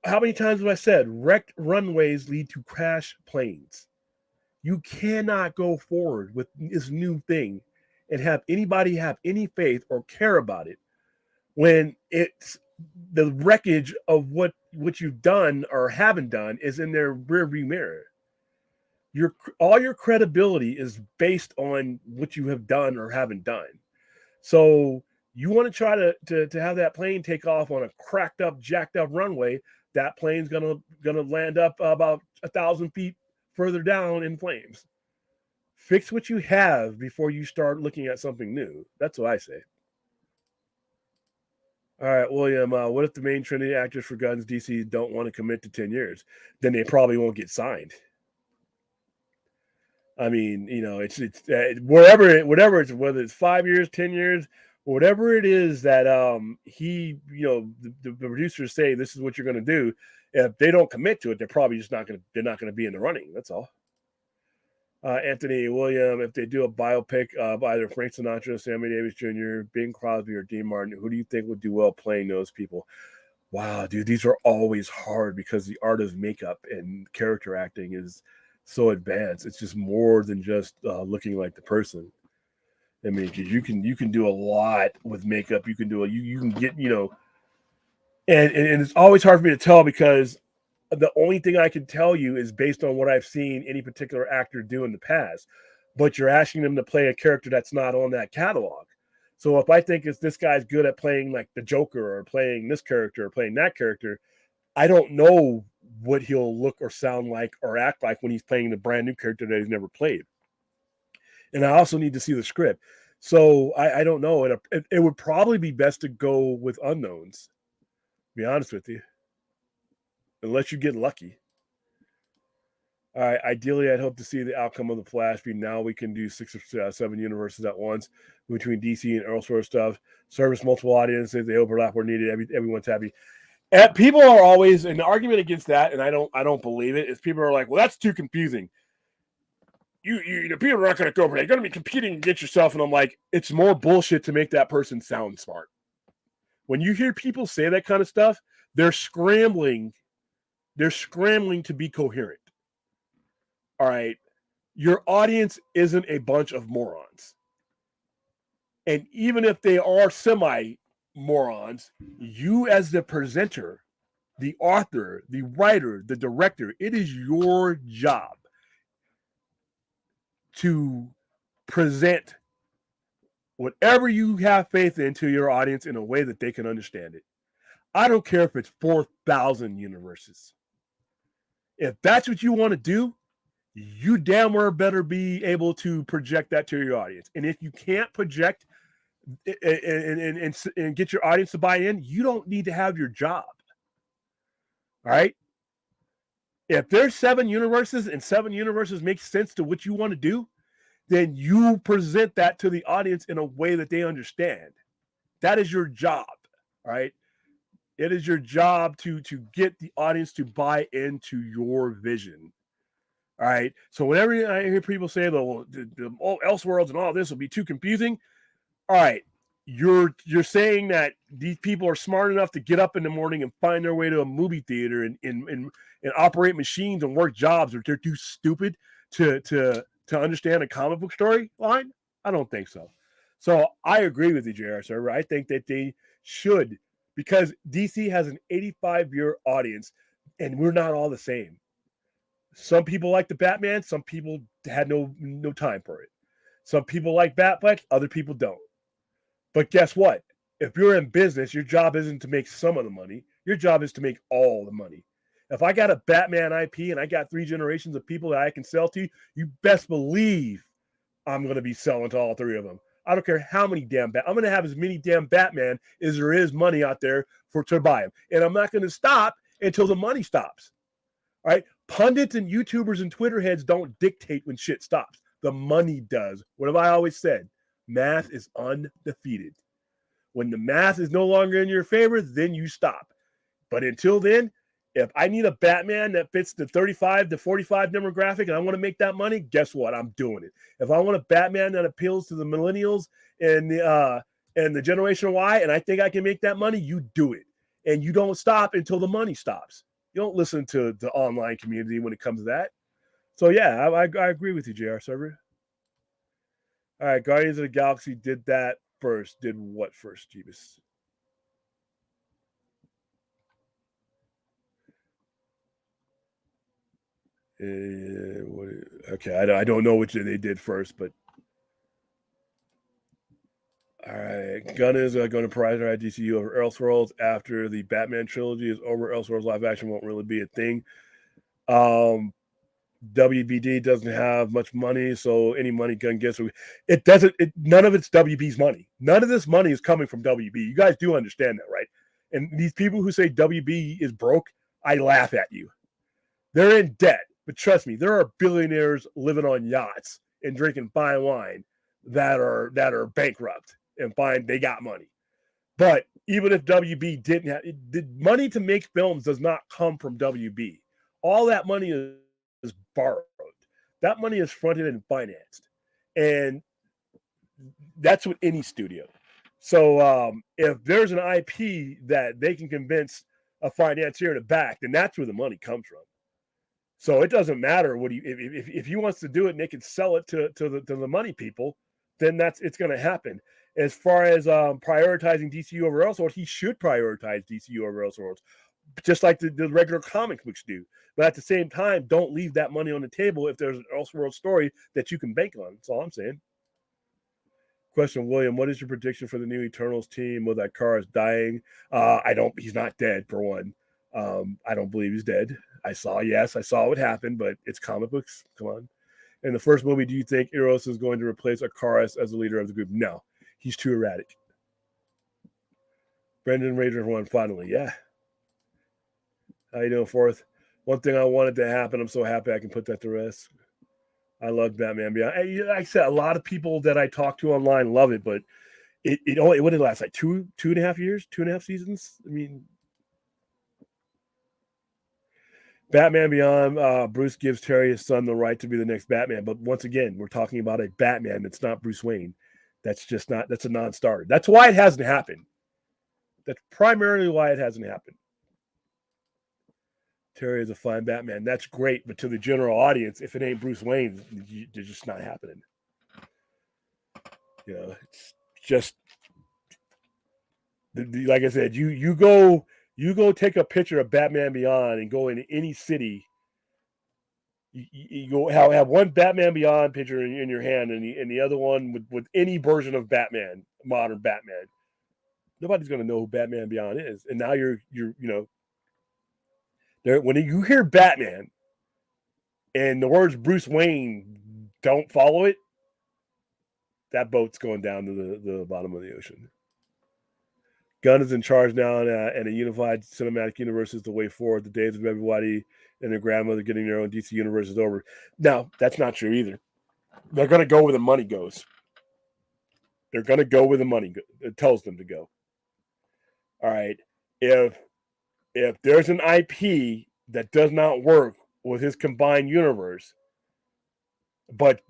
how many times have I said wrecked runways lead to crash planes? You cannot go forward with this new thing and have anybody have any faith or care about it when it's the wreckage of what you've done or haven't done is in their rearview mirror. All your credibility is based on what you have done or haven't done. So you want to try to have that plane take off on a cracked up, jacked up runway. That plane's gonna land up about 1,000 feet further down in flames. Fix what you have before you start looking at something new. That's what I say. All right, William, what if the main Trinity actors for Guns DC don't want to commit to 10 years? Then they probably won't get signed. I mean, it's whatever it's, whether it's 5 years, 10 years, whatever it is that the producers say this is what you're going to do. If they don't commit to it, they're probably just not going to be in the running. That's all. Anthony, William, if they do a biopic of either Frank Sinatra, Sammy Davis Jr., Bing Crosby, or Dean Martin, who do you think would do well playing those people? wow, dude, these are always hard because the art of makeup and character acting is so advanced. It's just more than just looking like the person. I mean, because you can do a lot with makeup. You can do you can get and it's always hard for me to tell because the only thing I can tell you is based on what I've seen any particular actor do in the past. But you're asking them to play a character that's not on that catalog. So if I think it's this guy's good at playing like the Joker or playing this character or playing that character, I don't know what he'll look or sound like or act like when he's playing the brand new character that he's never played. And I also need to see the script. So I don't know. It would probably be best to go with unknowns, to be honest with you, unless you get lucky. All right. Ideally, I'd hope to see the outcome of the Flash be now we can do 6 or 7 universes at once between DC and Elseworld stuff. Service multiple audiences. They overlap where needed. Everyone's happy. And people are always an argument against that, and I don't believe it. Is people are like, well, that's too confusing. The people are not going to go for it. You're going to be competing against yourself, and I'm like, it's more bullshit to make that person sound smart. When you hear people say that kind of stuff, they're scrambling. They're scrambling to be coherent. All right. Your audience isn't a bunch of morons. And even if they are semi morons, you as the presenter, the author, the writer, the director, it is your job to present whatever you have faith in to your audience in a way that they can understand it. I don't care if it's 4,000 universes. If that's what you want to do, you damn well better be able to project that to your audience. And if you can't project and get your audience to buy in, you don't need to have your job. All right? If there's 7 universes and 7 universes make sense to what you want to do, then you present that to the audience in a way that they understand. That is your job. All right? It is your job to get the audience to buy into your vision. All right. So whenever I hear people say, "Well, all Elseworlds and all this will be too confusing," all right, you're saying that these people are smart enough to get up in the morning and find their way to a movie theater and operate machines and work jobs, or they're too stupid to understand a comic book storyline? I don't think so. So I agree with you, JR Server. I think that they should, because DC has an 85-year audience, and we're not all the same. Some people like the Batman. Some people had no time for it. Some people like Batfleck. Other people don't. But guess what? If you're in business, your job isn't to make some of the money. Your job is to make all the money. If I got a Batman IP and I got 3 generations of people that I can sell to, you best believe I'm going to be selling to all 3 of them. I don't care how many I'm going to have as many damn Batman as there is money out there to buy them. And I'm not going to stop until the money stops. All right. Pundits and YouTubers and Twitter heads don't dictate when shit stops. The money does. What have I always said? Math is undefeated. When the math is no longer in your favor, then you stop. But until then, if I need a Batman that fits the 35 to 45 demographic and I want to make that money, guess what? I'm doing it. If I want a Batman that appeals to the millennials and the Generation Y, and I think I can make that money, you do it. And you don't stop until the money stops. You don't listen to the online community when it comes to that. So, yeah, I agree with you, JR Server. All right, Guardians of the Galaxy did that first. Did what first, Jeebus? Okay, I don't know which they did first, but all right. Gunn is going to prioritize DCU over Elseworlds after the Batman trilogy is over. Elseworlds live action won't really be a thing. WBD doesn't have much money, so any money Gunn gets, it doesn't. None of it's WB's money. None of this money is coming from WB. You guys do understand that, right? And these people who say WB is broke, I laugh at you. They're in debt, but trust me, there are billionaires living on yachts and drinking fine wine that are bankrupt and fine. They got money, but even if WB didn't have the money to make films, does not come from WB. All that money is borrowed. That money is fronted and financed, and that's with any studio. So if there's an IP that they can convince a financier to back, then that's where the money comes from. So it doesn't matter what if he wants to do it and they can sell it to the money people, then it's going to happen. As far as prioritizing DCU over Elseworlds, he should prioritize DCU over Elseworlds, just like the regular comic books do. But at the same time, don't leave that money on the table if there's an Elseworlds story that you can bank on. That's all I'm saying. Question, William, what is your prediction for the new Eternals team with that Kara's dying? He's not dead, for one. I don't believe he's dead. I saw what happened, but it's comic books. Come on. In the first movie, do you think Eros is going to replace Akaris as the leader of the group? No. He's too erratic. Brendan Rager won finally. Yeah. How you doing, Fourth? One thing I wanted to happen. I'm so happy I can put that to rest. I love Batman Beyond. Like I said, a lot of people that I talk to online love it, but it only what did it last, like 2.5 years, 2.5 seasons? I mean, Batman Beyond, Bruce gives Terry, his son, the right to be the next Batman. But once again, we're talking about a Batman that's not Bruce Wayne. That's a non-starter. That's why it hasn't happened. That's primarily why it hasn't happened. Terry is a fine Batman. That's great. But to the general audience, if it ain't Bruce Wayne, it's just not happening. It's just, like I said, you go take a picture of Batman Beyond and go into any city. You go have one Batman Beyond picture in your hand and the other one with any version of Batman, modern Batman. Nobody's going to know who Batman Beyond is. And now you're there when you hear Batman and the words Bruce Wayne don't follow it, that boat's going down to the bottom of the ocean. Gunn is in charge now, and a unified cinematic universe is the way forward. The days of everybody and their grandmother getting their own DC universe is over. Now, that's not true either. They're going to go where the money goes. They're going to go where the money it tells them to go. All right. If there's an IP that does not work with his combined universe, but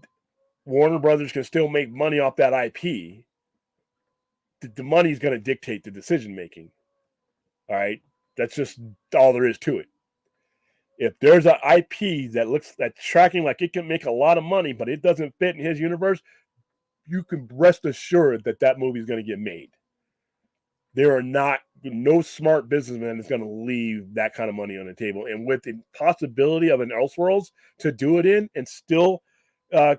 Warner Brothers can still make money off that IP, the money's going to dictate the decision making. All right. That's just all there is to it. If there's an IP that's tracking like it can make a lot of money, but it doesn't fit in his universe, you can rest assured that movie is going to get made. There are no smart businessman that's going to leave that kind of money on the table. And with the possibility of an Elseworlds to do it in and still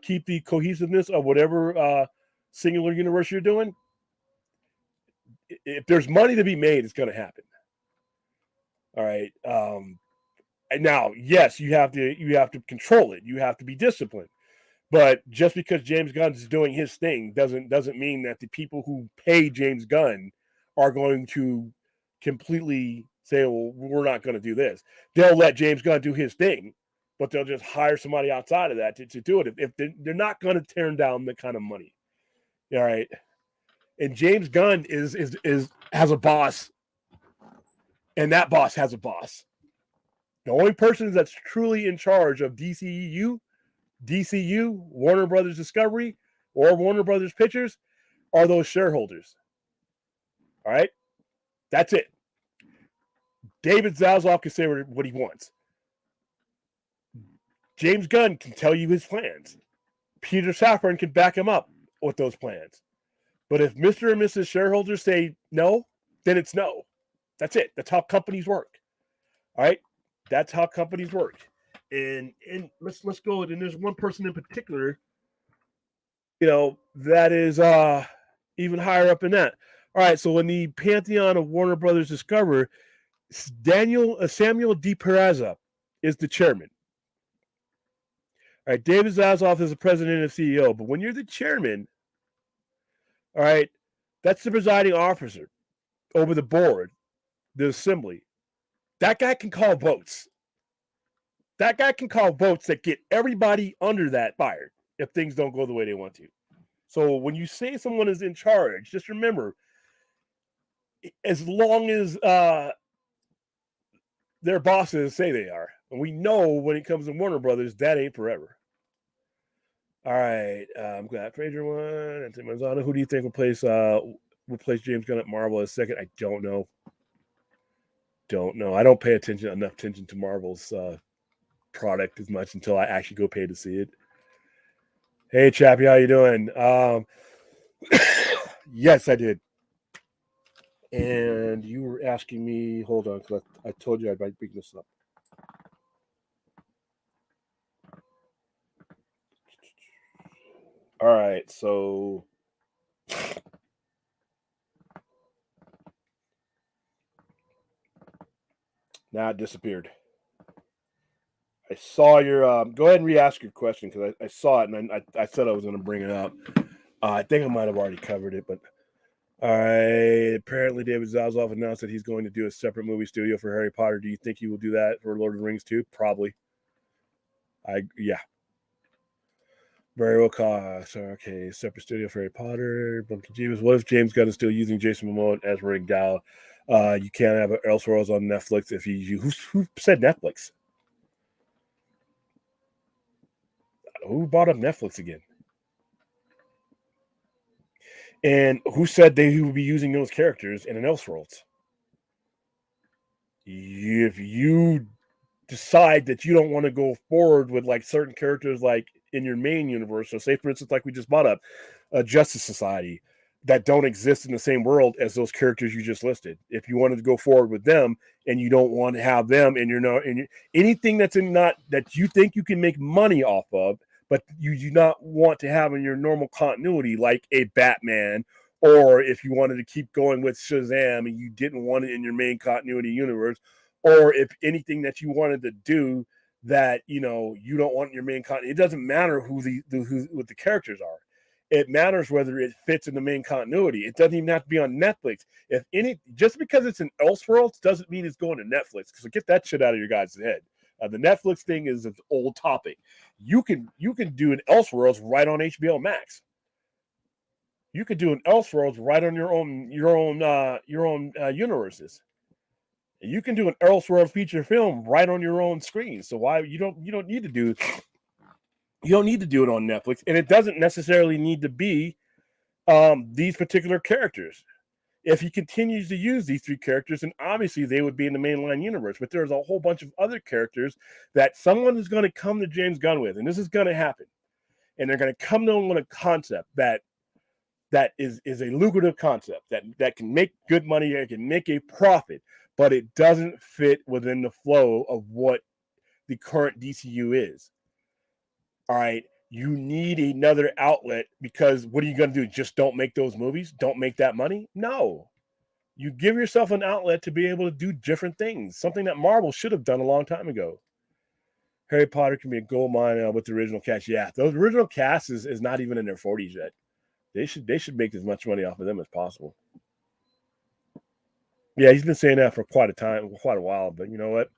keep the cohesiveness of whatever singular universe you're doing, if there's money to be made, it's going to happen. All right. And now, yes, you have to control it. You have to be disciplined. But just because James Gunn is doing his thing doesn't mean that the people who pay James Gunn are going to completely say, well, we're not going to do this. They'll let James Gunn do his thing, but they'll just hire somebody outside of that to do it. If they're not going to turn down the kind of money. All right. And James Gunn has a boss, and that boss has a boss. The only person that's truly in charge of DCU, Warner Brothers Discovery, or Warner Brothers Pictures are those shareholders. All right? That's it. David Zaslav can say what he wants. James Gunn can tell you his plans. Peter Safran can back him up with those plans. But if Mr. and Mrs. shareholders say no, then it's no. That's it. That's how companies work. All right? That's how companies work. And let's go. And there's one person in particular, that is even higher up in that. All right, so in the pantheon of Warner Brothers Discovery, Samuel D. Peraza is the chairman. All right, David Zaslav is the president and CEO, but when you're the chairman, all right, that's the presiding officer over the board, the assembly. That guy can call votes. That guy can call votes that get everybody under that fired if things don't go the way they want to. So when you say someone is in charge, just remember, as long as their bosses say they are. And we know when it comes to Warner Brothers, that ain't forever. All right. I'm glad Fraser won. Anthony Manzano. Who do you think will replace James Gunn at Marvel as second? I don't know. don't know. I don't pay enough attention to Marvel's product as much until I actually go pay to see it. Hey, Chappie, how you doing? Yes, I did. And you were asking me, hold on, because I told you I might bring this up. All right, so now it disappeared. I saw your. Go ahead and re-ask your question because I saw it and I said I was going to bring it up. I think I might have already covered it, but all right. Apparently, David Zaslav announced that he's going to do a separate movie studio for Harry Potter. Do you think he will do that for Lord of the Rings too? Probably. Yeah. Very well cost. Okay, separate studio for Harry Potter. What if James Gunn is still using Jason Momoa as Ring Gal? You can't have Elseworlds on Netflix if you. Who said Netflix? Who bought up Netflix again? And who said they would be using those characters in an Elseworlds? If you decide that you don't want to go forward with like certain characters like in your main universe, so say for instance like we just bought up a Justice Society that don't exist in the same world as those characters you just listed, if you wanted to go forward with them and you don't want to have them in anything that's in not that you think you can make money off of, but you do not want to have in your normal continuity, like a Batman, or if you wanted to keep going with Shazam and you didn't want it in your main continuity universe, or if anything that you wanted to do that you don't want your main content, it doesn't matter who what the characters are. It matters whether it fits in the main continuity. It doesn't even have to be on Netflix. Just because it's an Elseworlds doesn't mean it's going to Netflix. So get that shit out of your guys' head. The Netflix thing is an old topic. You can do an Elseworlds right on HBO Max. You could do an Elseworlds right on your own universes. You can do an Elseworlds feature film right on your own screen. So why you don't need to do it on Netflix, and it doesn't necessarily need to be these particular characters. If he continues to use these three characters, then obviously they would be in the mainline universe. But there's a whole bunch of other characters that someone is going to come to James Gunn with, and this is going to happen. And they're going to come to him with a concept that is a lucrative concept that can make good money and can make a profit, but it doesn't fit within the flow of what the current DCU is. All right. You need another outlet because what are you going to do? Just don't make those movies? Don't make that money? No. You give yourself an outlet to be able to do different things, something that Marvel should have done a long time ago. Harry Potter can be a gold mine with the original cast. Yeah, those original cast is not even in their 40s yet. They should make as much money off of them as possible. Yeah, he's been saying that for quite a while. But you know what?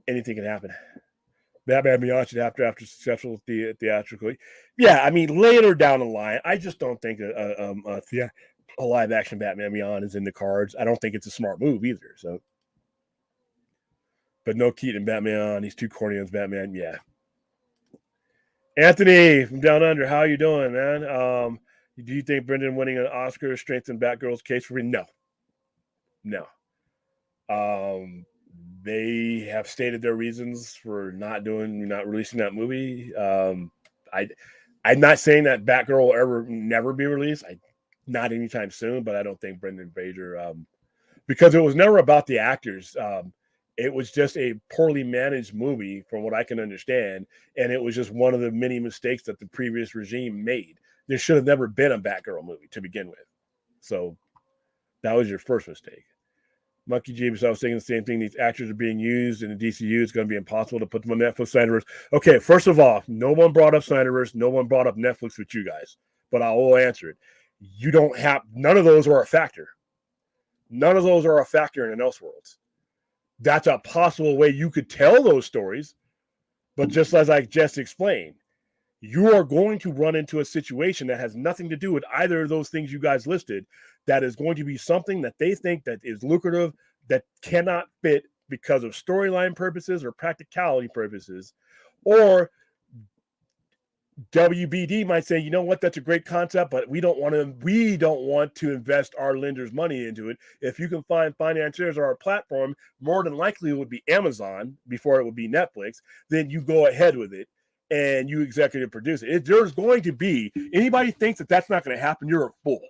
Anything can happen. Batman Beyond should after successful theatrically. Yeah, I mean later down the line, I just don't think a live action Batman Beyond is in the cards. I don't think it's a smart move either. So, but no Keaton Batman. He's too corny as Batman. Yeah. Anthony from Down Under, how you doing, man? Do you think Brendan winning an Oscar strengthened Batgirl's case for me? No. They have stated their reasons for not releasing that movie. I'm not saying that Batgirl will never be released. Not anytime soon, but I don't think Brendan Fraser, because it was never about the actors. It was just a poorly managed movie, from what I can understand, and it was just one of the many mistakes that the previous regime made. There should have never been a Batgirl movie to begin with. So that was your first mistake. Monkey James, I was saying the same thing. These actors are being used in the DCU. It's going to be impossible to put them on Netflix, Snyderverse. Okay, first of all, no one brought up Snyderverse. No one brought up Netflix with you guys, but I will answer it. You don't have none of those are a factor. None of those are a factor in an Elseworlds. That's a possible way you could tell those stories, but just as I just explained, you are going to run into a situation that has nothing to do with either of those things you guys listed. That is going to be something that they think that is lucrative, that cannot fit because of storyline purposes or practicality purposes, or WBD might say, you know what, that's a great concept, but we don't want to invest our lenders' money into it. If you can find financiers or our platform, more than likely it would be Amazon before it would be Netflix. Then you go ahead with it and you executive produce it. There's going to be anybody thinks that that's not going to happen. You're a fool.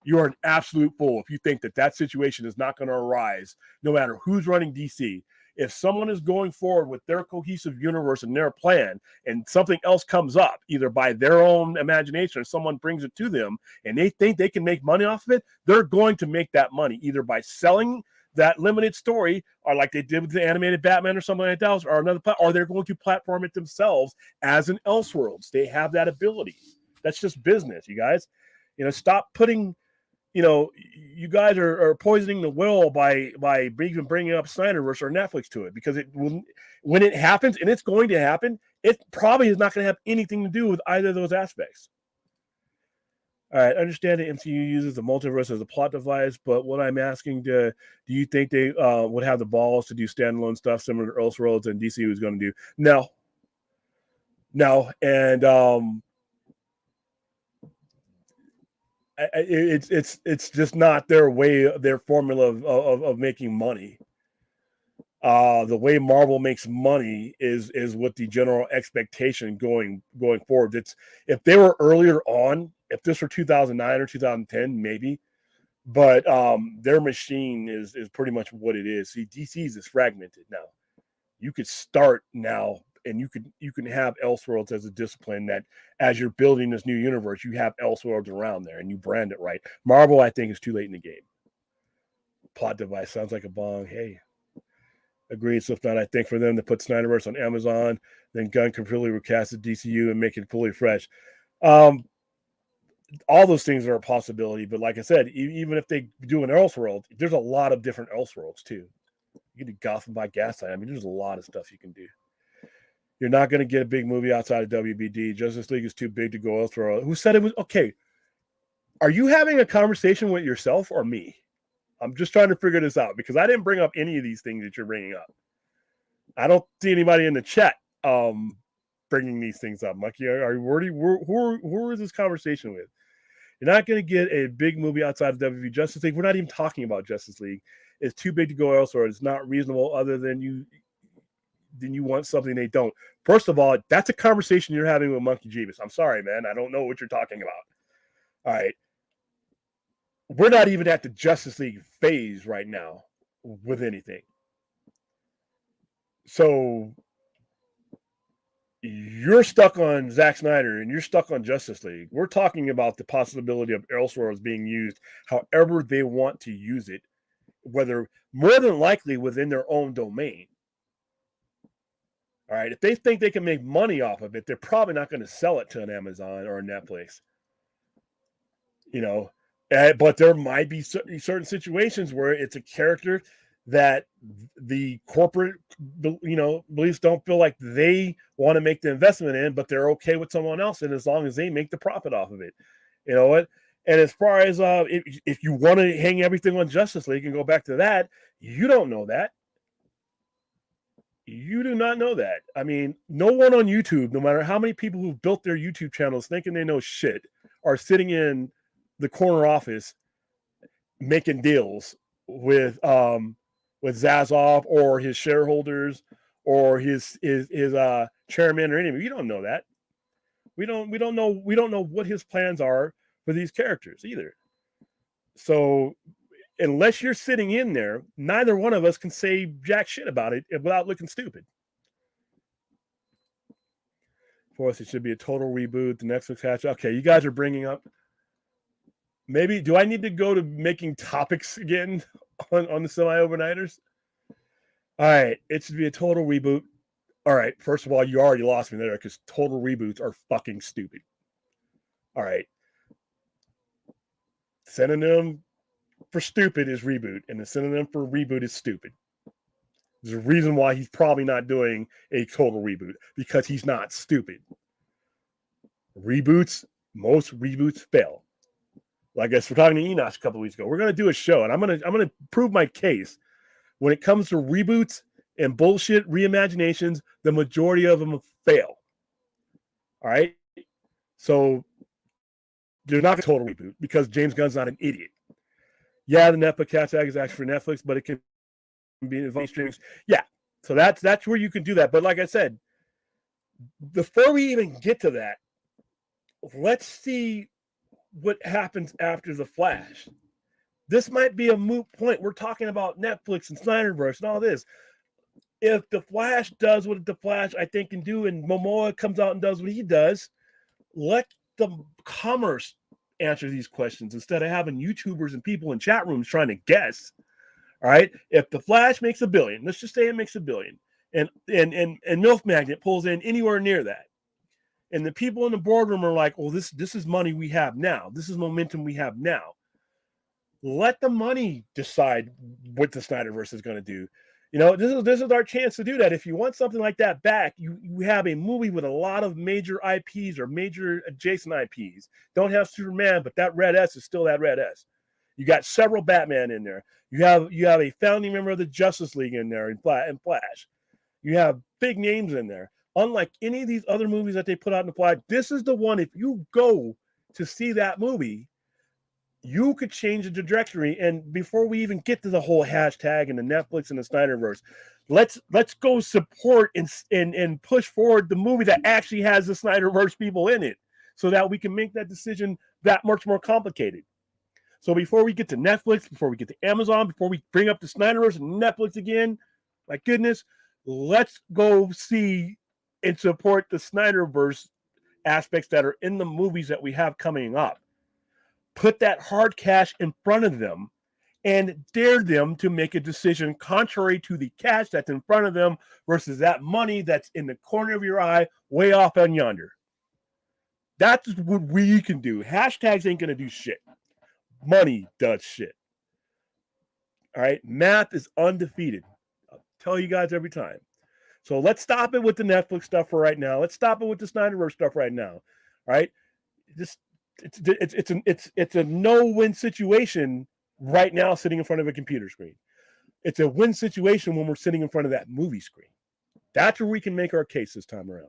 You're an absolute fool if you think that that situation is not going to arise, no matter who's running DC. If someone is going forward with their cohesive universe and their plan, and something else comes up, either by their own imagination or someone brings it to them, and they think they can make money off of it, they're going to make that money either by selling that limited story, or like they did with the animated Batman or something like that, or another, or they're going to platform it themselves as an Elseworlds. They have that ability. That's just business, you guys. Stop putting. You guys are poisoning the well by even bringing up Snyderverse or Netflix to it, because it will, when it happens, and it's going to happen, it probably is not going to have anything to do with either of those aspects. All right, understand the MCU uses the multiverse as a plot device, but what I'm asking, do you think they would have the balls to do standalone stuff similar to Elseworlds and DC was going to do? No, and it's just not their formula of making money. The way Marvel makes money is with the general expectation going forward. It's if they were earlier on, if this were 2009 or 2010, maybe, but their machine is pretty much what it is. See, DC's is fragmented now. You could start now, and you can have Elseworlds as a discipline that, as you're building this new universe, you have Elseworlds around there and you brand it right. Marvel, I think, is too late in the game. Plot device sounds like a bong. Hey, agreed. So if not, I think for them to put Snyderverse on Amazon, then Gunn can really recast the DCU and make it fully fresh. All those things are a possibility, but like I said, even if they do an Elseworld, there's a lot of different Elseworlds too. You can do Gotham by Gaslight. I mean, there's a lot of stuff you can do. You're not going to get a big movie outside of WBD. Justice League is too big to go elsewhere. Who said it was okay? Are you having a conversation with yourself or me? I'm just trying to figure this out, because I didn't bring up any of these things that you're bringing up. I don't see anybody in the chat bringing these things up. Mikey, who is this conversation with? You're not going to get a big movie outside of WB Justice League. We're not even talking about Justice League. It's too big to go elsewhere. It's not reasonable, other than you want something they don't. First of all, that's a conversation you're having with Monkey Jeebus. I'm sorry, man. I don't know what you're talking about. All right. We're not even at the Justice League phase right now with anything. So you're stuck on Zack Snyder and you're stuck on Justice League. We're talking about the possibility of Elseworlds being used however they want to use it, whether more than likely within their own domain. All right. If they think they can make money off of it, they're probably not going to sell it to an Amazon or a Netflix. But there might be certain situations where it's a character that the corporate, beliefs don't feel like they want to make the investment in, but they're okay with someone else, and as long as they make the profit off of it, you know what? And as far as if you want to hang everything on Justice League and go back to that, you don't know that. You do not know that. I mean, no one on YouTube, no matter how many people who've built their YouTube channels thinking they know shit, are sitting in the corner office making deals with Zaslav or his shareholders or his chairman or anything. You don't know that. We don't know what his plans are for these characters either. So unless you're sitting in there, neither one of us can say jack shit about it without looking stupid. For us, it should be a total reboot. The Netflix hatch. Okay, you guys are bringing up. Maybe, do I need to go to making topics again on the semi-overnighters? All right, it should be a total reboot. All right, first of all, you already lost me there because total reboots are fucking stupid. All right. Synonym for stupid is reboot, and the synonym for reboot is stupid. There's a reason why he's probably not doing a total reboot, because he's not stupid. Most reboots fail. Like I guess we're talking to Enosh a couple of weeks ago. We're going to do a show, and I'm going to prove my case. When it comes to reboots and bullshit reimaginations, the majority of them fail. All right? So they're not a total reboot because James Gunn's not an idiot. Yeah, the Netflix hashtag is actually for Netflix, but it can be in streaming. Yeah, so that's where you can do that. But like I said, before we even get to that, let's see what happens after The Flash. This might be a moot point. We're talking about Netflix and Snyderverse and all this. If The Flash does what The Flash, I think, can do, and Momoa comes out and does what he does, let the commerce answer these questions instead of having YouTubers and people in chat rooms trying to guess. All right. If The Flash makes $1 billion, let's just say it makes $1 billion, and MILF Magnet pulls in anywhere near that, and the people in the boardroom are like, well, this is money we have now. This is momentum we have now. Let the money decide what the Snyderverse is going to do. You know, this is our chance to do that. If you want something like that back, you have a movie with a lot of major IPs or major adjacent IPs. Don't have Superman, but that Red S is still that Red S. You got several Batman in there. You have a founding member of the Justice League in there in Flash. You have big names in there. Unlike any of these other movies that they put out in the Flash, this is the one, if you go to see that movie, you could change the trajectory. And before we even get to the whole hashtag and the Netflix and the Snyderverse, let's go support and push forward the movie that actually has the Snyderverse people in it, so that we can make that decision that much more complicated. So before we get to Netflix, before we get to Amazon, before we bring up the Snyderverse and Netflix again, my goodness, let's go see and support the Snyderverse aspects that are in the movies that we have coming up. Put that hard cash in front of them and dare them to make a decision contrary to the cash that's in front of them versus that money that's in the corner of your eye way off on yonder. That's what we can do. Hashtags ain't going to do shit. Money does shit. All right? Math is undefeated. I'll tell you guys every time. So let's stop it with the Netflix stuff for right now. Let's stop it with the Snyderverse stuff right now. All right? It's a no-win situation right now sitting in front of a computer screen. It's a win situation when we're sitting in front of that movie screen. That's where we can make our case this time around.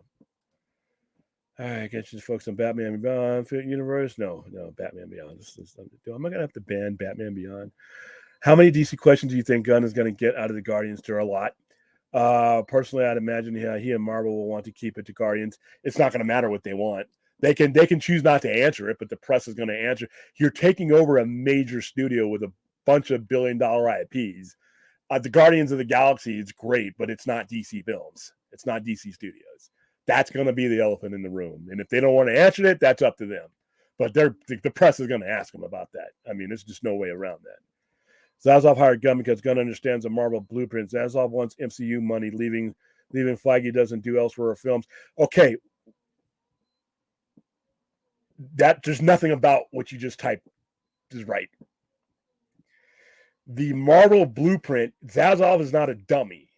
All right, get you folks on Batman Beyond universe. No, Batman Beyond. Am I gonna have to ban Batman Beyond? How many DC questions do you think Gunn is going to get out of the Guardians? There are a lot. Personally, I'd imagine he and Marvel will want to keep it to Guardians. It's not going to matter what they want. They can choose not to answer it, but the press is going to answer. You're taking over a major studio with a bunch of billion-dollar IPs. The Guardians of the Galaxy is great, but it's not DC Films. It's not DC Studios. That's going to be the elephant in the room. And if they don't want to answer it, that's up to them. But the press is going to ask them about that. I mean, there's just no way around that. Zaslav hired Gunn because Gunn understands the Marvel blueprint. Zaslav wants MCU money, leaving Feige doesn't do elsewhere films. Okay. There's nothing about what you just typed is right. The Marvel blueprint, Zaslav is not a dummy.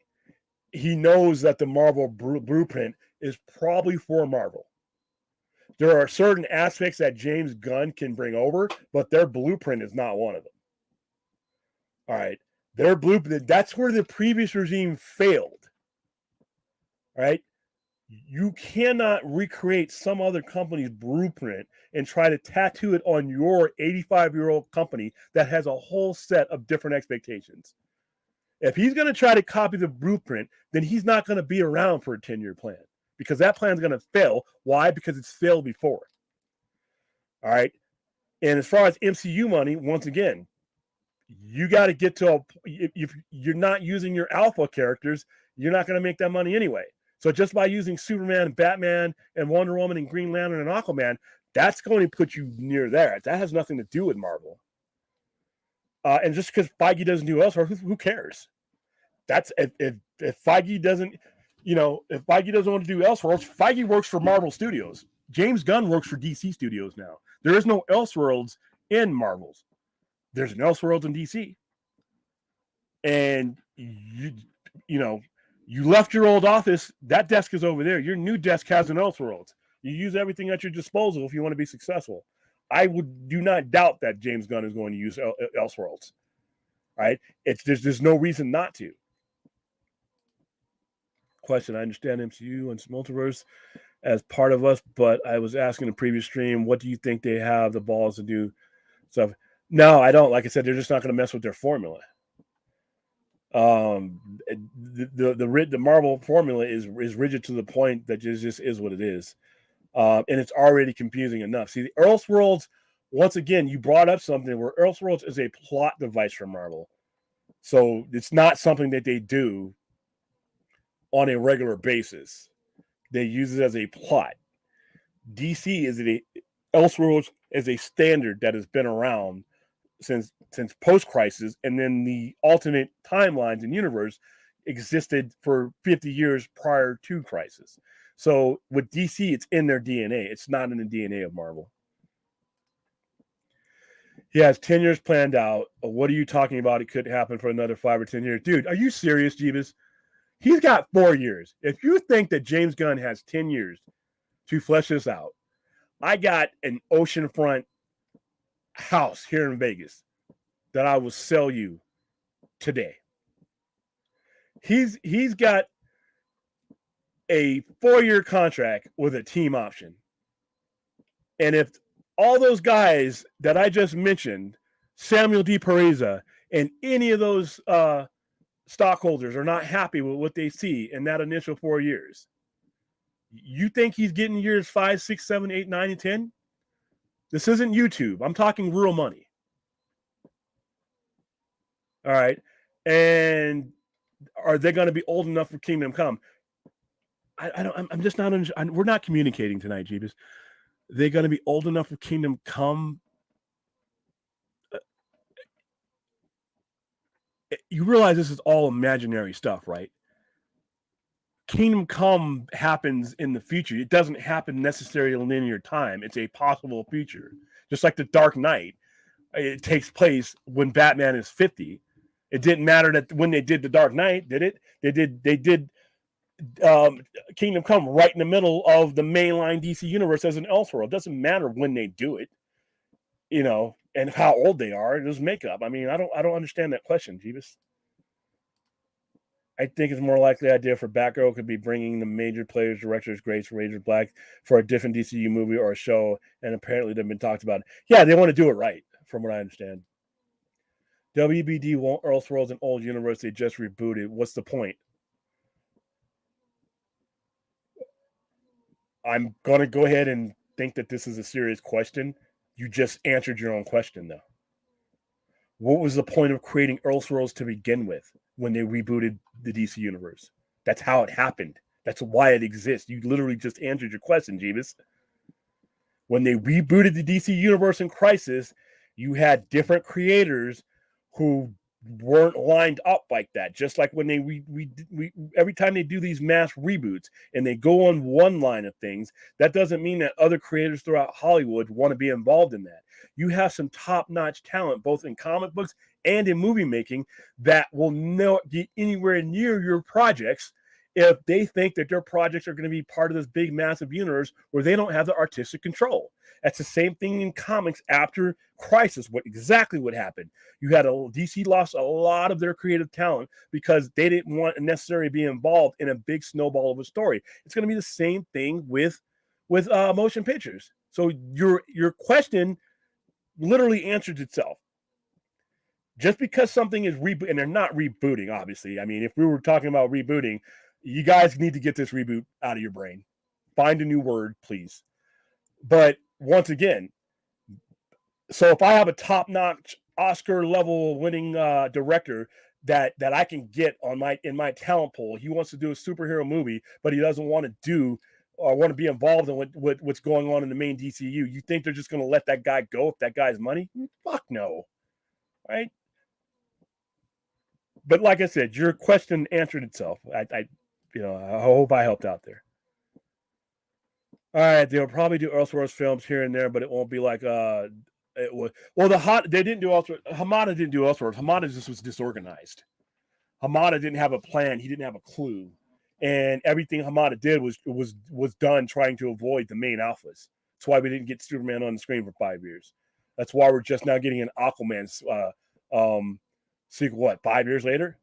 He knows that the Marvel blueprint is probably for Marvel. There are certain aspects that James Gunn can bring over, but their blueprint is not one of them. All right. Their blueprint, that's where the previous regime failed. All right. You cannot recreate some other company's blueprint and try to tattoo it on your 85-year-old company that has a whole set of different expectations. If he's going to try to copy the blueprint, then he's not going to be around for a 10-year plan because that plan is going to fail. Why? Because it's failed before. All right. And as far as MCU money, once again, you got to get to if you're not using your alpha characters, you're not going to make that money anyway. So just by using Superman, Batman, and Wonder Woman, and Green Lantern, and Aquaman, that's going to put you near there. That has nothing to do with Marvel. And just because Feige doesn't do elsewhere, who cares? That's if Feige doesn't, if Feige doesn't want to do elsewhere, Feige works for Marvel Studios. James Gunn works for DC Studios now. There is no Elseworlds in Marvel's. There's an Elseworlds in DC. And you left your old office. That desk is over there. Your new desk has an Elseworlds. You use everything at your disposal if you want to be successful. I do not doubt that James Gunn is going to use Elseworlds. Right? There's no reason not to. Question: I understand MCU and multiverse as part of us, but I was asking in the previous stream, what do you think they have the balls to do stuff? No, I don't. Like I said, they're just not going to mess with their formula. The Marvel formula is rigid to the point that it just is what it is, and it's already confusing enough. See, the Elseworlds, once again, you brought up something where Elseworlds is a plot device for Marvel, so it's not something that they do on a regular basis. They use it as a plot. DC is Elseworlds is a standard that has been around since post-Crisis, and then the alternate timelines and universe existed for 50 years prior to Crisis. So with DC, it's in their DNA. It's not in the DNA of Marvel. He has 10 years planned out. What are you talking about? It could happen for another 5 or 10 years. Dude, are you serious, Jeebus? He's got 4 years. If you think that James Gunn has 10 years to flesh this out, I got an oceanfront house here in Vegas that I will sell you today. He's got a 4-year contract with a team option. And if all those guys that I just mentioned, Samuel D. Pereza, and any of those stockholders are not happy with what they see in that initial 4 years, you think he's getting years 5, 6, 7, 8, 9, and 10? This isn't YouTube. I'm talking real money. All right. And are they going to be old enough for Kingdom Come? I'm just not, we're not communicating tonight, Jeebus. They're going to be old enough for Kingdom Come. You realize this is all imaginary stuff, right? Kingdom Come happens in the future. It doesn't happen necessarily in linear time. It's a possible future. Just like The Dark Knight, it takes place when Batman is 50. It didn't matter that when they did The Dark Knight, did it? They did Kingdom Come right in the middle of the mainline DC universe as an Elseworld. It doesn't matter when they do it, and how old they are. There's makeup. I mean, I don't understand that question, Jeebus. I think it's more likely idea for Batgirl could be bringing the major players, directors, Grace, Razor Black for a different DCU movie or a show, and apparently they've been talked about. Yeah, they want to do it right, from what I understand. WBD won't Elseworlds an old universe they just rebooted. What's the point? I'm going to go ahead and think that this is a serious question. You just answered your own question, though. What was the point of creating Elseworlds to begin with when they rebooted the DC universe? That's how it happened. That's why it exists. You literally just answered your question, Jeebus. When they rebooted the DC universe in Crisis, you had different creators who weren't lined up like that. Just like when we every time they do these mass reboots and they go on one line of things, that doesn't mean that other creators throughout Hollywood want to be involved in that. You have some top-notch talent both in comic books and in movie making that will not get anywhere near your projects if they think that their projects are going to be part of this big massive universe where they don't have the artistic control. That's the same thing in comics after Crisis. Exactly what happened. You had DC lost a lot of their creative talent because they didn't want to necessarily be involved in a big snowball of a story. It's going to be the same thing with motion pictures. So your question literally answers itself. Just because something is reboot, and they're not rebooting, obviously. I mean, if we were talking about rebooting, you guys need to get this reboot out of your brain. Find a new word, please. But once again, so if I have a top-notch Oscar-level winning director that I can get in my talent pool, he wants to do a superhero movie, but he doesn't want to do or want to be involved in what's going on in the main DCU. You think they're just going to let that guy go if that guy's money? Fuck no, right? But like I said, your question answered itself. I hope I helped out there. All right, they'll probably do Elseworlds films here and there, but it won't be like it was. Well, they didn't do Elseworlds. Hamada didn't do Elseworlds. Hamada just was disorganized. Hamada didn't have a plan. He didn't have a clue, and everything Hamada did was done trying to avoid the main alphas. That's why we didn't get Superman on the screen for 5 years. That's why we're just now getting an Aquaman sequel. What, 5 years later?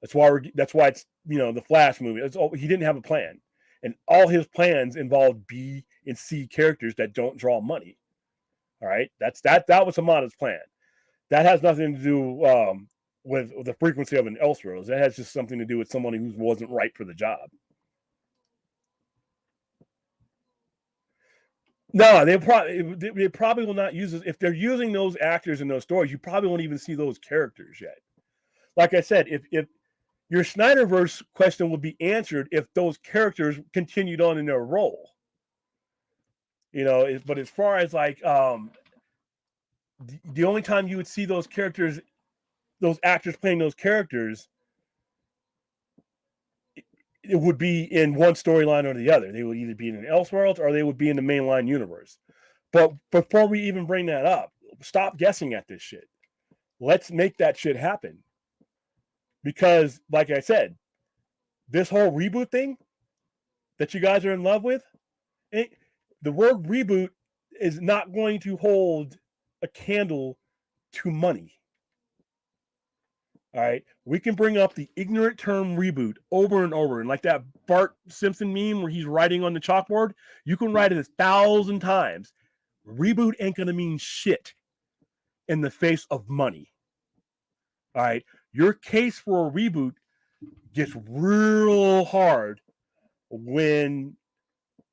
That's why it's the Flash movie. He didn't have a plan. and all his plans involve B and C characters that don't draw money. All right, that was Hamada's plan. That has nothing to do with the frequency of an Elseworlds. That has just something to do with someone who wasn't right for the job. No, they probably will not use it. If they're using those actors in those stories, you probably won't even see those characters yet. Like I said, if your Snyderverse question would be answered if those characters continued on in their role. But as far as like the only time you would see those characters, those actors playing those characters, it would be in one storyline or the other. They would either be in an Elseworlds or they would be in the mainline universe. But before we even bring that up, stop guessing at this shit. Let's make that shit happen. Because, like I said, this whole reboot thing that you guys are in love with, the word reboot is not going to hold a candle to money. All right, we can bring up the ignorant term reboot over and over, and like that Bart Simpson meme where he's writing on the chalkboard, you can write it 1,000 times. Reboot ain't gonna mean shit in the face of money. All right, your case for a reboot gets real hard when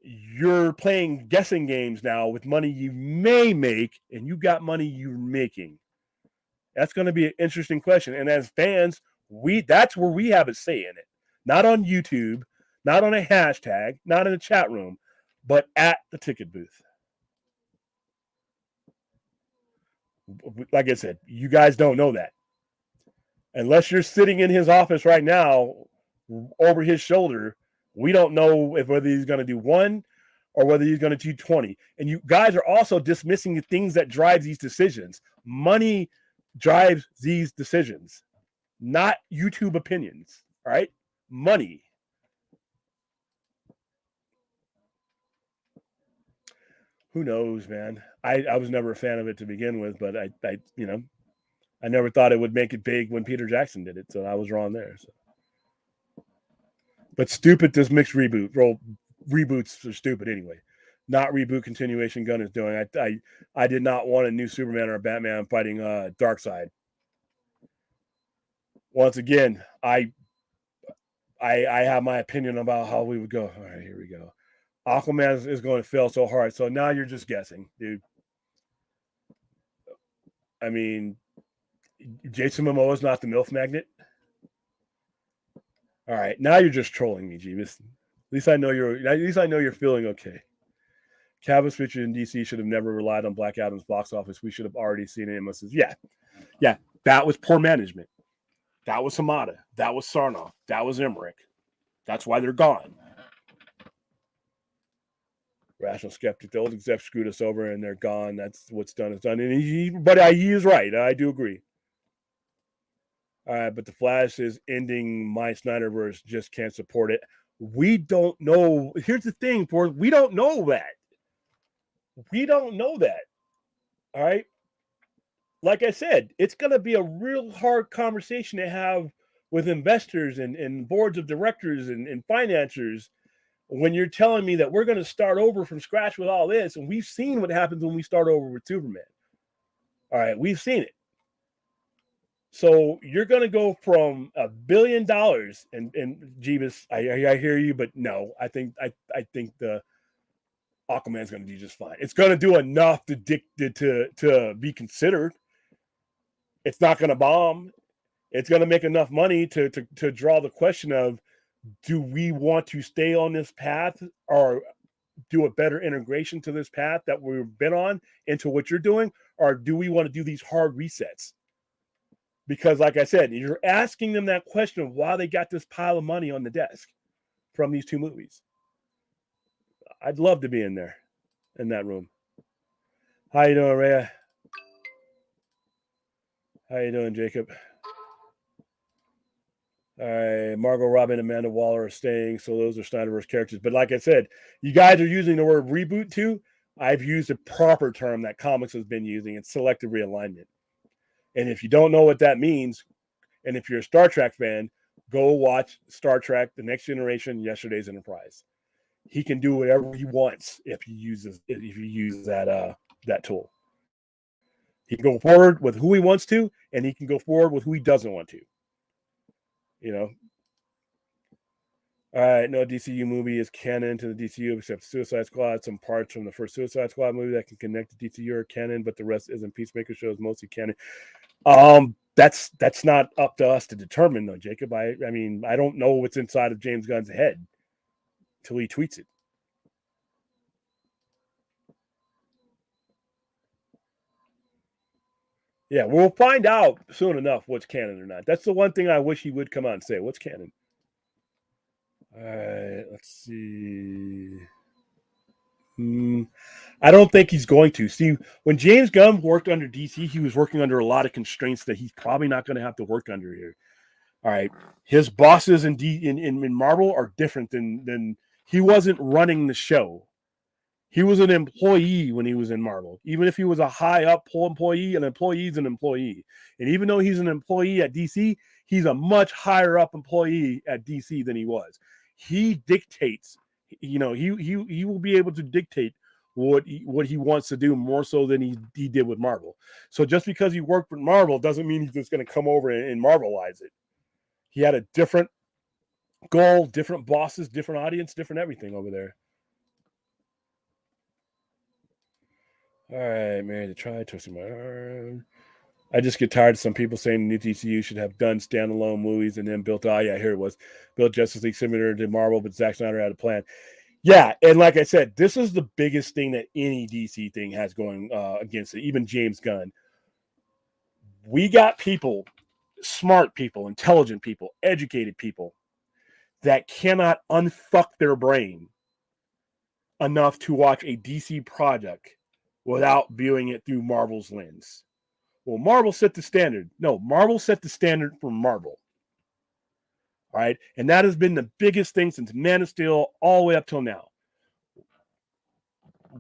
you're playing guessing games now with money you may make, and you got money you're making. That's going to be an interesting question. And as fans, that's where we have a say in it. Not on YouTube, not on a hashtag, not in a chat room, but at the ticket booth. Like I said, you guys don't know that. Unless you're sitting in his office right now over his shoulder, we don't know whether he's going to do 1 or whether he's going to do 20. And you guys are also dismissing the things that drive these decisions. Money drives these decisions, not YouTube opinions. All right, money. Who knows, man? I was never a fan of it to begin with, but I never thought it would make it big when Peter Jackson did it, so I was wrong there. So. But stupid, this mixed reboot. Reboots are stupid anyway. Not reboot continuation Gunn is doing. I did not want a new Superman or a Batman fighting Darkseid. Once again, I have my opinion about how we would go. All right, here we go. Aquaman is going to fail so hard. So now you're just guessing, dude. I mean, Jason Momoa is not the MILF magnet. All right, now you're just trolling me, Jeebus. At least I know you're feeling okay. Cavill featured in DC should have never relied on Black Adam's box office. We should have already seen it. Yeah. That was poor management. That was Hamada. That was Sarnoff. That was Emmerich. That's why they're gone. Rational skeptic. The old execs screwed us over and they're gone. That's what's done is done. And he is right. I do agree. All right, but the Flash is ending my Snyderverse. Just can't support it. We don't know. Here's the thing, for we don't know that. We don't know that. All right. Like I said, it's going to be a real hard conversation to have with investors and boards of directors and financiers when you're telling me that we're going to start over from scratch with all this. And we've seen what happens when we start over with Superman. All right. We've seen it. So you're going to go from $1 billion and Jeebus, I hear you, but no, I think the Aquaman's going to do just fine. It's going to do enough to be considered. It's not going to bomb. It's going to make enough money to draw the question of, do we want to stay on this path or do a better integration to this path that we've been on into what you're doing? Or do we want to do these hard resets? Because like I said, you're asking them that question of why they got this pile of money on the desk from these 2 movies. I'd love to be in there, in that room. How you doing, Rhea? How you doing, Jacob? All right, Margot Robbie and Amanda Waller are staying, so those are Snyderverse characters. But like I said, you guys are using the word reboot too. I've used a proper term that comics has been using. It's selective realignment. And if you don't know what that means, and if you're a Star Trek fan, go watch Star Trek: The Next Generation, Yesterday's Enterprise. he can do whatever he wants if he uses that tool. He can go forward with who he wants to, and he can go forward with who he doesn't want to. You know. All right, no DCU movie is canon to the DCU except Suicide Squad. Some parts from the first Suicide Squad movie that can connect to DCU are canon, but the rest isn't. Peacemaker shows mostly canon. That's not up to us to determine, though, Jacob. I mean, I don't know what's inside of James Gunn's head until he tweets it. Yeah, we'll find out soon enough what's canon or not. That's the one thing I wish he would come out and say. What's canon? All right, let's see. I don't think he's going to. See, when James Gunn worked under DC, he was working under a lot of constraints that he's probably not going to have to work under here. All right, his bosses in Marvel are different than he wasn't running the show. He was an employee when he was in Marvel. Even if he was a high up employee, an employee is an employee. And even though he's an employee at DC, he's a much higher up employee at DC than he was. He dictates. You know, he will be able to dictate what he wants to do more so than he did with Marvel. So just because he worked with Marvel doesn't mean he's just going to come over and Marvelize it. He had a different goal, different bosses, different audience, different everything over there. All right, Mary, to try twisting my arm. I just get tired of some people saying the new DCU should have done standalone movies and then built. Oh yeah, here it was. Built Justice League similar to Marvel, but Zack Snyder had a plan. Yeah, and like I said, this is the biggest thing that any DC thing has going against it. Even James Gunn. We got people, smart people, intelligent people, educated people that cannot unfuck their brain enough to watch a DC project without viewing it through Marvel's lens. Well, Marvel set the standard. No, Marvel set the standard for Marvel. All right. And that has been the biggest thing since Man of Steel all the way up till now.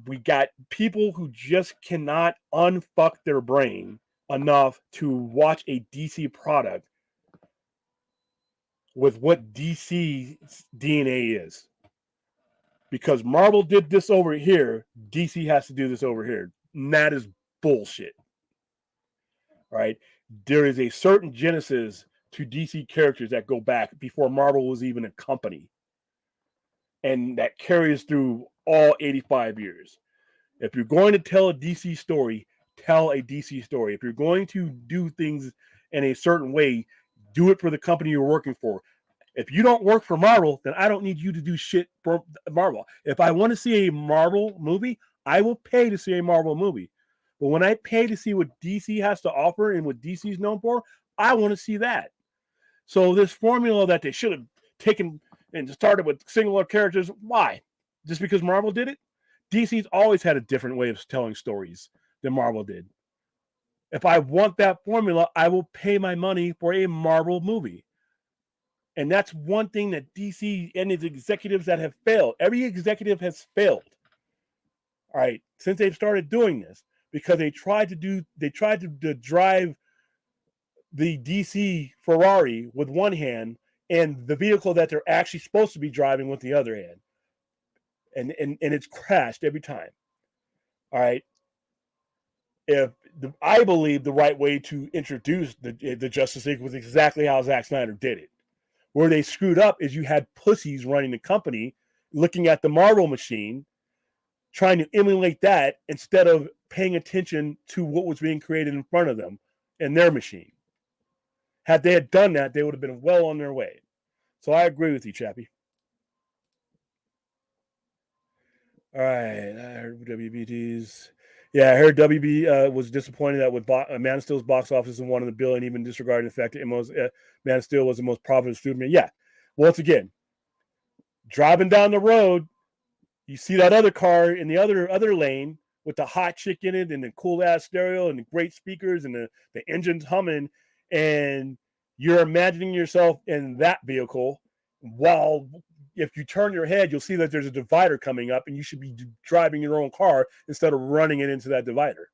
We got people who just cannot unfuck their brain enough to watch a DC product with what DC's DNA is. Because Marvel did this over here, DC has to do this over here. And that is bullshit. Right? There is a certain genesis to DC characters that go back before Marvel was even a company. And that carries through all 85 years. If you're going to tell a DC story, tell a DC story. If you're going to do things in a certain way, do it for the company you're working for. If you don't work for Marvel, then I don't need you to do shit for Marvel. If I want to see a Marvel movie, I will pay to see a Marvel movie. But when I pay to see what DC has to offer and what DC is known for, I want to see that. So this formula that they should have taken and started with singular characters, why? Just because Marvel did it? DC's always had a different way of telling stories than Marvel did. If I want that formula, I will pay my money for a Marvel movie. And that's one thing that DC and its executives that have failed. Every executive has failed. All right, since they've started doing this, because they tried to drive the DC Ferrari with one hand and the vehicle that they're actually supposed to be driving with the other hand. And it's crashed every time. All right. I believe the right way to introduce the Justice League was exactly how Zack Snyder did it. Where they screwed up is you had pussies running the company, looking at the Marvel machine, trying to emulate that instead of paying attention to what was being created in front of them in their machine. Had they had done that, they would have been well on their way. So I agree with you, Chappie. All right, I heard WBTs. Yeah, I heard WB was disappointed that with Man of Steel's box office and $1 billion, even disregarding the fact that Man of Steel was the most profitable studio. Yeah, once again, driving down the road, you see that other car in the other lane with the hot chick in it and the cool ass stereo and the great speakers and the engines humming, and you're imagining yourself in that vehicle while if you turn your head, you'll see that there's a divider coming up and you should be driving your own car instead of running it into that divider.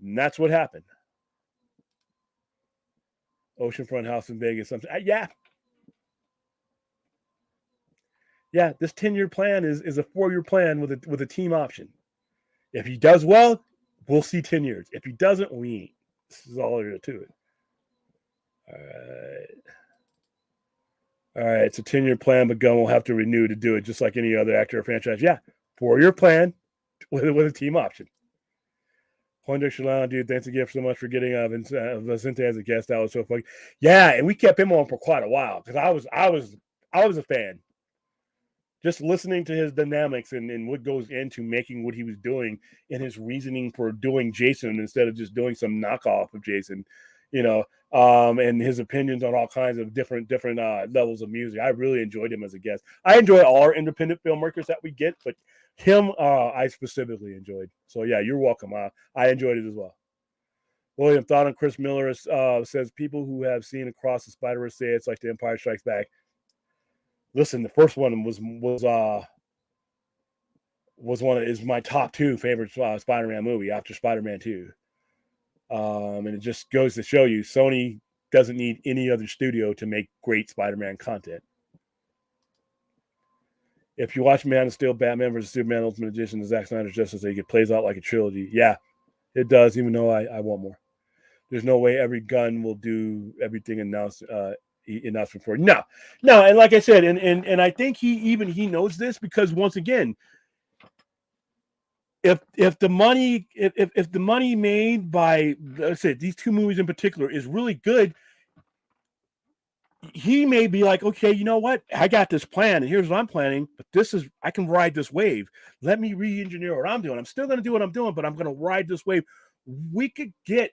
And that's what happened. Oceanfront house in Vegas. Yeah. Yeah, this 10-year plan is a 4-year plan with a team option. If he does well, we'll see 10 years. If he doesn't, we ain't. This is all there is to it. All right. All right, it's a 10-year plan, but Gunn will have to renew to do it, just like any other actor or franchise. Yeah, 4-year plan with a team option. Poindexter Shalana, dude, thanks again so much for getting Vicente as a guest. That was so funny. Yeah, and we kept him on for quite a while because I was a fan. Just listening to his dynamics and what goes into making what he was doing and his reasoning for doing Jason instead of just doing some knockoff of Jason, and his opinions on all kinds of different levels of music. I really enjoyed him as a guest. I enjoy all our independent filmmakers that we get, but him, I specifically enjoyed. So yeah, you're welcome. I enjoyed it as well. William, thought on Chris Miller says people who have seen Across the Spider-Verse say it's like The Empire Strikes Back. Listen, the first one was my top 2 favorite Spider-Man movie after Spider-Man 2. And it just goes to show you Sony doesn't need any other studio to make great Spider-Man content. If you watch Man of Steel, Batman vs. Superman Ultimate Edition, the Zack Snyder's Justice League, it plays out like a trilogy. Yeah, it does, even though I want more. There's no way every Gunn will do everything announced before. No, and like I said, and I think he knows this because once again, if the money made by, let's say, these 2 movies in particular is really good, he may be like, okay, you know what? I got this plan, and here's what I'm planning, but I can ride this wave. Let me re-engineer what I'm doing. I'm still going to do what I'm doing, but I'm going to ride this wave. We could get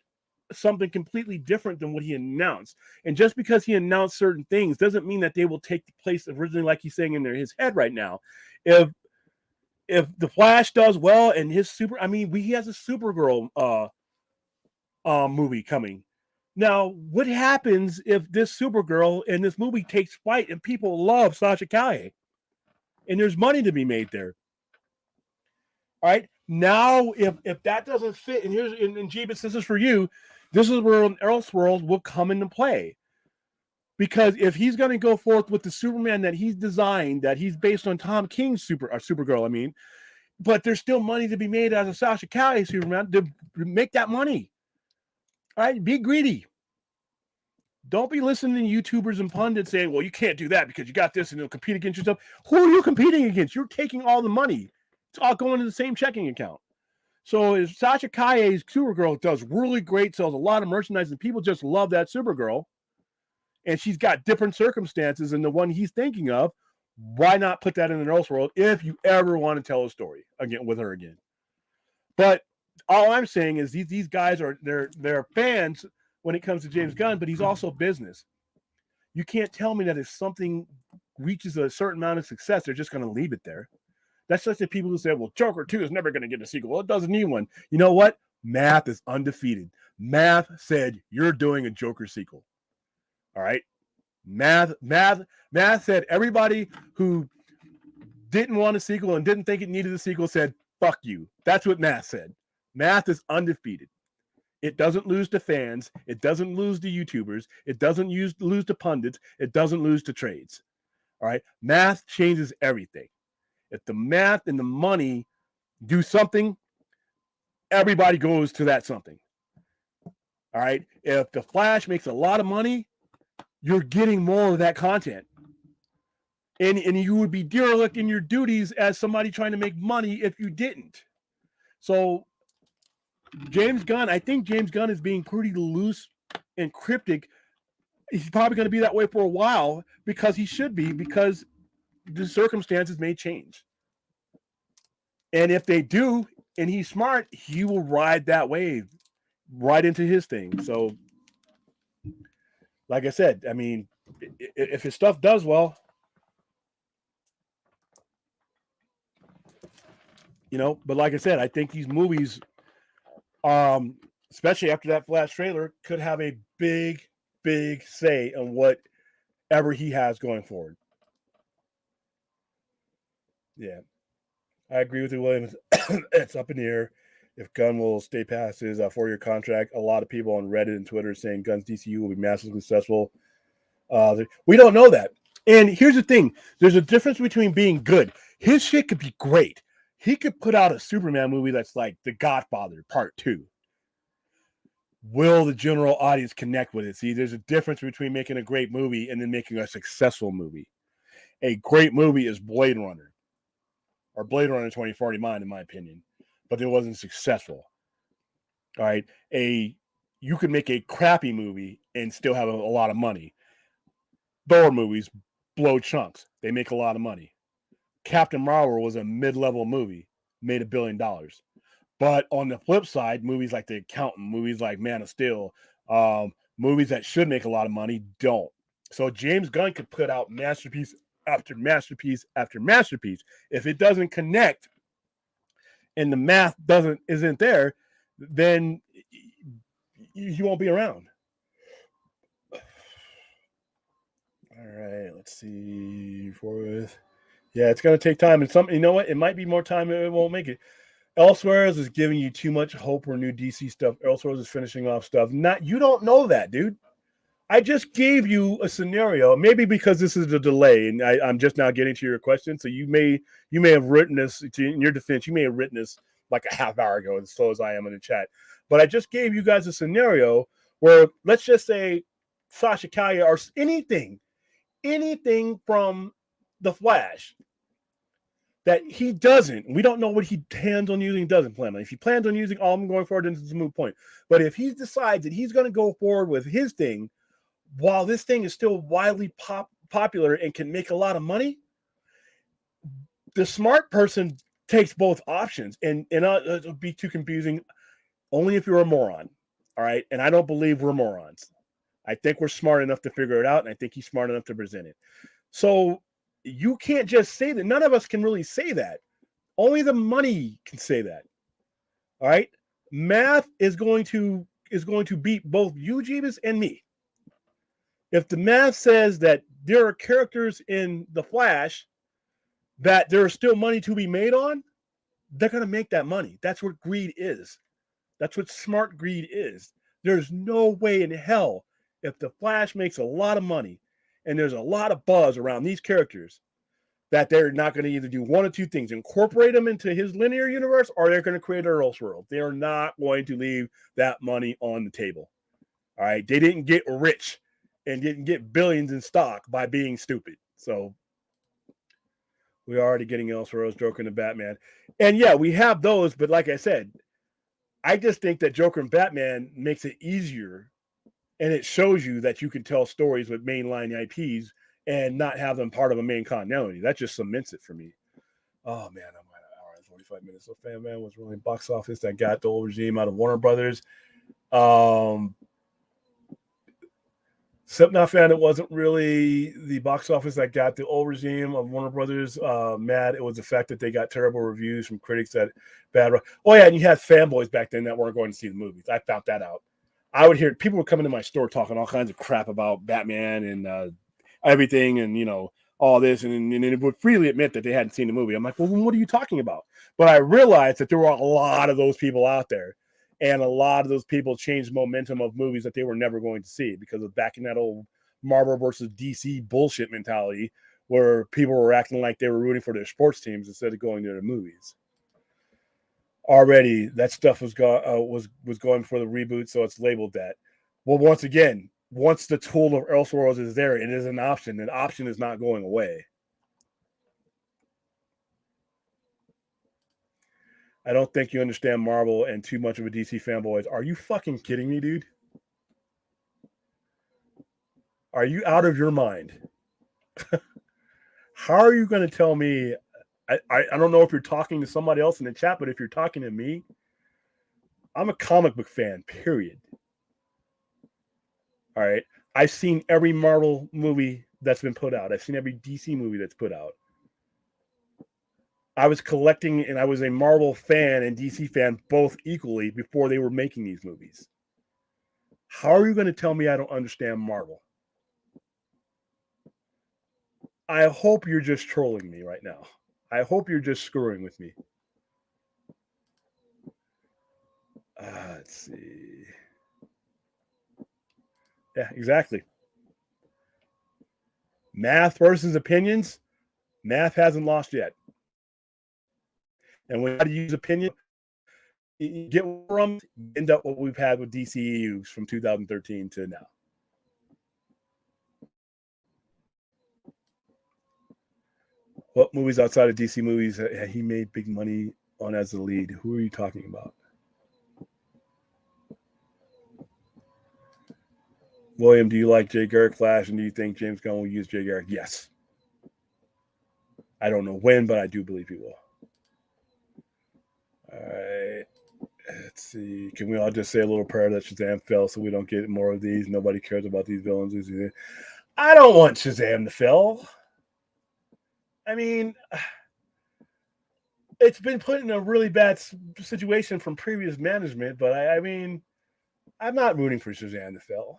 something completely different than what he announced. And just because he announced certain things doesn't mean that they will take the place originally, like he's saying in his head right now. If the Flash does well and he has a Supergirl movie coming. Now, what happens if this Supergirl and this movie takes flight and people love Sasha Calle and there's money to be made there? All right. Now, if that doesn't fit, and Jeebus, this is for you, this is where Elseworlds will come into play. Because if he's going to go forth with the Superman that he's designed, that he's based on Tom King's Supergirl, but there's still money to be made as a Sasha Calle Superman to make that money. All right, be greedy. Don't be listening to YouTubers and pundits saying, well, you can't do that because you got this and it'll compete against yourself. Who are you competing against? You're taking all the money. It's all going to the same checking account. So if Sasha Calle's Supergirl does really great, sells a lot of merchandise, and people just love that Supergirl, and she's got different circumstances than the one he's thinking of, why not put that in the Elseworld if you ever want to tell a story again with her again? But all I'm saying is these guys they're fans when it comes to James Gunn, but he's also business. You can't tell me that if something reaches a certain amount of success, they're just going to leave it there. That's just the people who say, well, Joker 2 is never going to get a sequel. Well, it doesn't need one. You know what? Math is undefeated. Math said you're doing a Joker sequel. All right? Math said everybody who didn't want a sequel and didn't think it needed a sequel said, fuck you. That's what Math said. Math is undefeated. It doesn't lose to fans. It doesn't lose to YouTubers. It doesn't lose to pundits. It doesn't lose to trades. All right? Math changes everything. If the math and the money do something, everybody goes to that something. All right? If the Flash makes a lot of money, you're getting more of that content. And you would be derelict in your duties as somebody trying to make money if you didn't. So James Gunn, I think James Gunn is being pretty loose and cryptic. He's probably going to be that way for a while because he should be, because the circumstances may change. And if they do, and he's smart, he will ride that wave right into his thing. So, like I said, I mean, if his stuff does well, but like I said, I think these movies, especially after that Flash trailer, could have a big say on whatever he has going forward. Yeah, I agree with you, Williams. It's up in the air if Gunn will stay past his 4-year contract. A lot of people on Reddit and Twitter saying Gunn's DCU will be massively successful. We don't know that. And here's the thing: there's a difference between being good. His shit could be great. He could put out a Superman movie that's like The Godfather Part 2. Will the general audience connect with it? See, there's a difference between making a great movie and then making a successful movie. A great movie is Blade Runner, or Blade Runner 2049, in my opinion, but it wasn't successful. All right, you could make a crappy movie and still have a lot of money. Thor movies blow chunks; they make a lot of money. Captain Marvel was a mid-level movie, made $1 billion. But on the flip side, movies like The Accountant, movies like Man of Steel, movies that should make a lot of money don't. So James Gunn could put out masterpiece after masterpiece after masterpiece. If it doesn't connect and the math isn't there, then you won't be around. All right, let's see. Yeah, it's gonna take time, and you know what? It might be more time. It won't make it. Elseworlds is giving you too much hope or new DC stuff. Elseworlds is finishing off stuff. You don't know that, dude. I just gave you a scenario, maybe because this is a delay, and I'm just now getting to your question. So you may have written this in your defense. You may have written this like a half hour ago, as slow as I am in the chat. But I just gave you guys a scenario where, let's just say, Sasha Calle or anything from the Flash that he doesn't. We don't know what he plans on using, doesn't plan on. If he plans on using all of them going forward, then it's a moot point. But if he decides that he's going to go forward with his thing, while this thing is still widely popular and can make a lot of money, the smart person takes both options. And it'll be too confusing only if you're a moron. All right. And I don't believe we're morons. I think we're smart enough to figure it out. And I think he's smart enough to present it. So you can't just say that. None of us can really say that. Only the money can say that. All right. Math is going to beat both you, Jeebus, and me. If the math says that there are characters in the Flash that there is still money to be made on, they're going to make that money. That's what greed is. That's what smart greed is. There's no way in hell, if the Flash makes a lot of money and there's a lot of buzz around these characters, that they're not going to either do one of two things: incorporate them into his linear universe, or they're going to create an Elseworld. They are not going to leave that money on the table. All right. They didn't get rich and didn't get billions in stock by being stupid. So we're already getting Elseworlds, Joker, and Batman. And yeah, we have those, but like I said, I just think that Joker and Batman makes it easier, and it shows you that you can tell stories with mainline IPs and not have them part of a main continuity. That just cements it for me. Oh man, I'm at an hour and 45 minutes. So Fan Man was really box office that got the old regime out of Warner Brothers. Not fan, it wasn't really the box office that got the old regime of Warner Brothers mad. It was the fact that they got terrible reviews from critics that bad. Oh yeah, and you had fanboys back then that weren't going to see the movies. I found that out. I would hear people were coming to my store talking all kinds of crap about Batman and everything, and all this, and they would freely admit that they hadn't seen the movie. I'm like, well, what are you talking about? But I realized that there were a lot of those people out there. And a lot of those people changed momentum of movies that they were never going to see, because of back in that old Marvel versus DC bullshit mentality where people were acting like they were rooting for their sports teams instead of going to the movies. Already, that stuff was going for the reboot, so it's labeled that. Well, once again, once the tool of Elseworlds is there, it is an option. An option is not going away. I don't think you understand Marvel and too much of a DC fanboy. Are you fucking kidding me, dude? Are you out of your mind? How are you going to tell me? I don't know if you're talking to somebody else in the chat, but if you're talking to me, I'm a comic book fan, period. All right. I've seen every Marvel movie that's been put out. I've seen every DC movie that's put out. I was collecting, and I was a Marvel fan and DC fan both equally before they were making these movies. How are you going to tell me I don't understand Marvel? I hope you're just trolling me right now. I hope you're just screwing with me. Let's see. Yeah, exactly. Math versus opinions. Math hasn't lost yet. And when you got to use opinion, you get from end up what we've had with DCEUs from 2013 to now. What movies outside of DC movies he made big money on as the lead? Who are you talking about? William, do you like Jay Garrick Flash, and do you think James Gunn will use Jay Garrick? Yes. I don't know when, but I do believe he will. All right. Let's see. Can we all just say a little prayer that Shazam fell so we don't get more of these? Nobody cares about these villains. I don't want Shazam to fail. I mean, it's been put in a really bad situation from previous management, but I mean, I'm not rooting for Shazam to fail.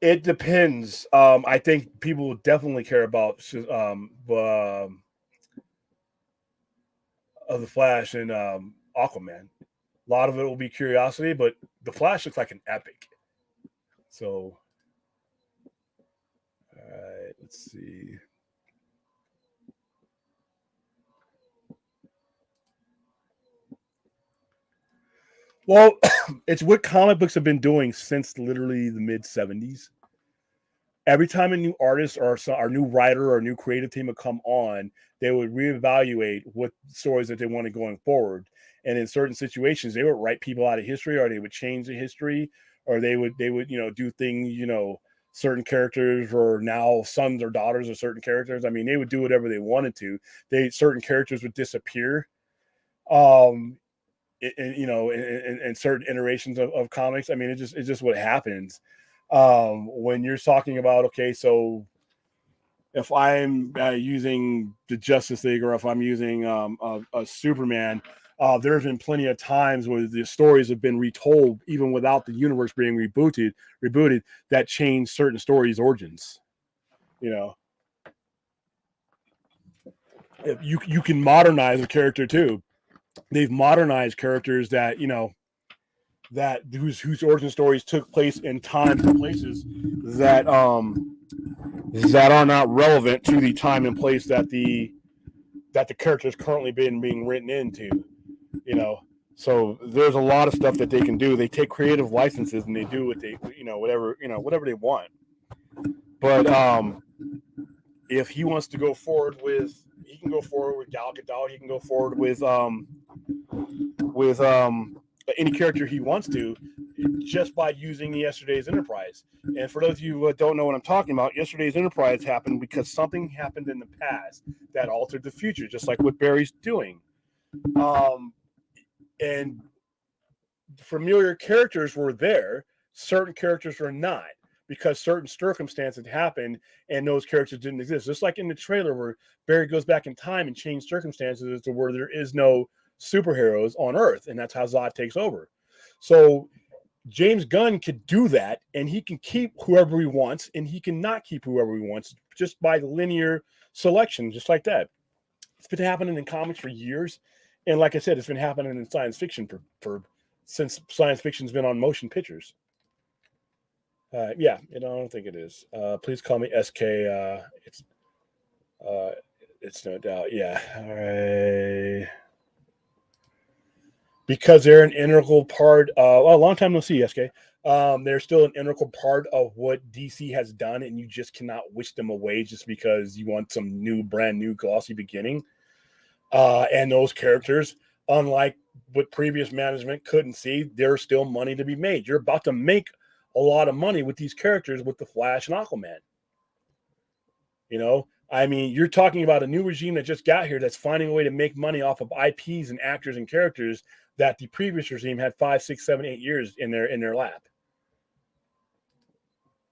It depends. I think people will definitely care about of the Flash and Aquaman. A lot of it will be curiosity, but the Flash looks like an epic. So, all right, let's see. Well, it's what comic books have been doing since literally the mid 70s. Every time a new artist or a new writer or a new creative team would come on, they would reevaluate what stories that they wanted going forward. And in certain situations, they would write people out of history, or they would change the history, or they would do things, certain characters were now sons or daughters of certain characters. I mean, they would do whatever they wanted to. Certain characters would disappear. In certain iterations of comics. I mean, it's just what happens. When you're talking about, okay, so if I'm using the Justice League, or if I'm using a Superman, there's been plenty of times where the stories have been retold, even without the universe being rebooted, that change certain stories' origins. If you can modernize a character too. They've modernized characters that whose origin stories took place in times and places that are not relevant to the time and place that the character is currently being written into. So there's a lot of stuff that they can do. They take creative licenses and they do what they whatever they want. But if he wants to go forward he can go forward with Gal Gadot. He can go forward with any character he wants to, just by using the Yesterday's Enterprise. And for those of you who don't know what I'm talking about, Yesterday's Enterprise happened because something happened in the past that altered the future, just like what Barry's doing. And familiar characters were there, certain characters were not, because certain circumstances happened and those characters didn't exist. Just like in the trailer where Barry goes back in time and changes circumstances to where there is no superheroes on Earth, and that's how Zod takes over. So James Gunn could do that, and he can keep whoever he wants, and he can not keep whoever he wants just by linear selection, just like that. It's been happening in comics for years, and like I said, it's been happening in science fiction since science fiction's been on motion pictures. Yeah, I don't think it is. Please call me SK. It's no doubt. Yeah. All right. Because they're an integral part. A long time no see, SK. They're still an integral part of what DC has done, and you just cannot wish them away just because you want some brand new, glossy beginning. And those characters, unlike what previous management couldn't see, there's still money to be made. You're about to make a lot of money with these characters, with the Flash and Aquaman. I mean, you're talking about a new regime that just got here that's finding a way to make money off of IPs and actors and characters that the previous regime had 5, 6, 7, 8 years in their lap.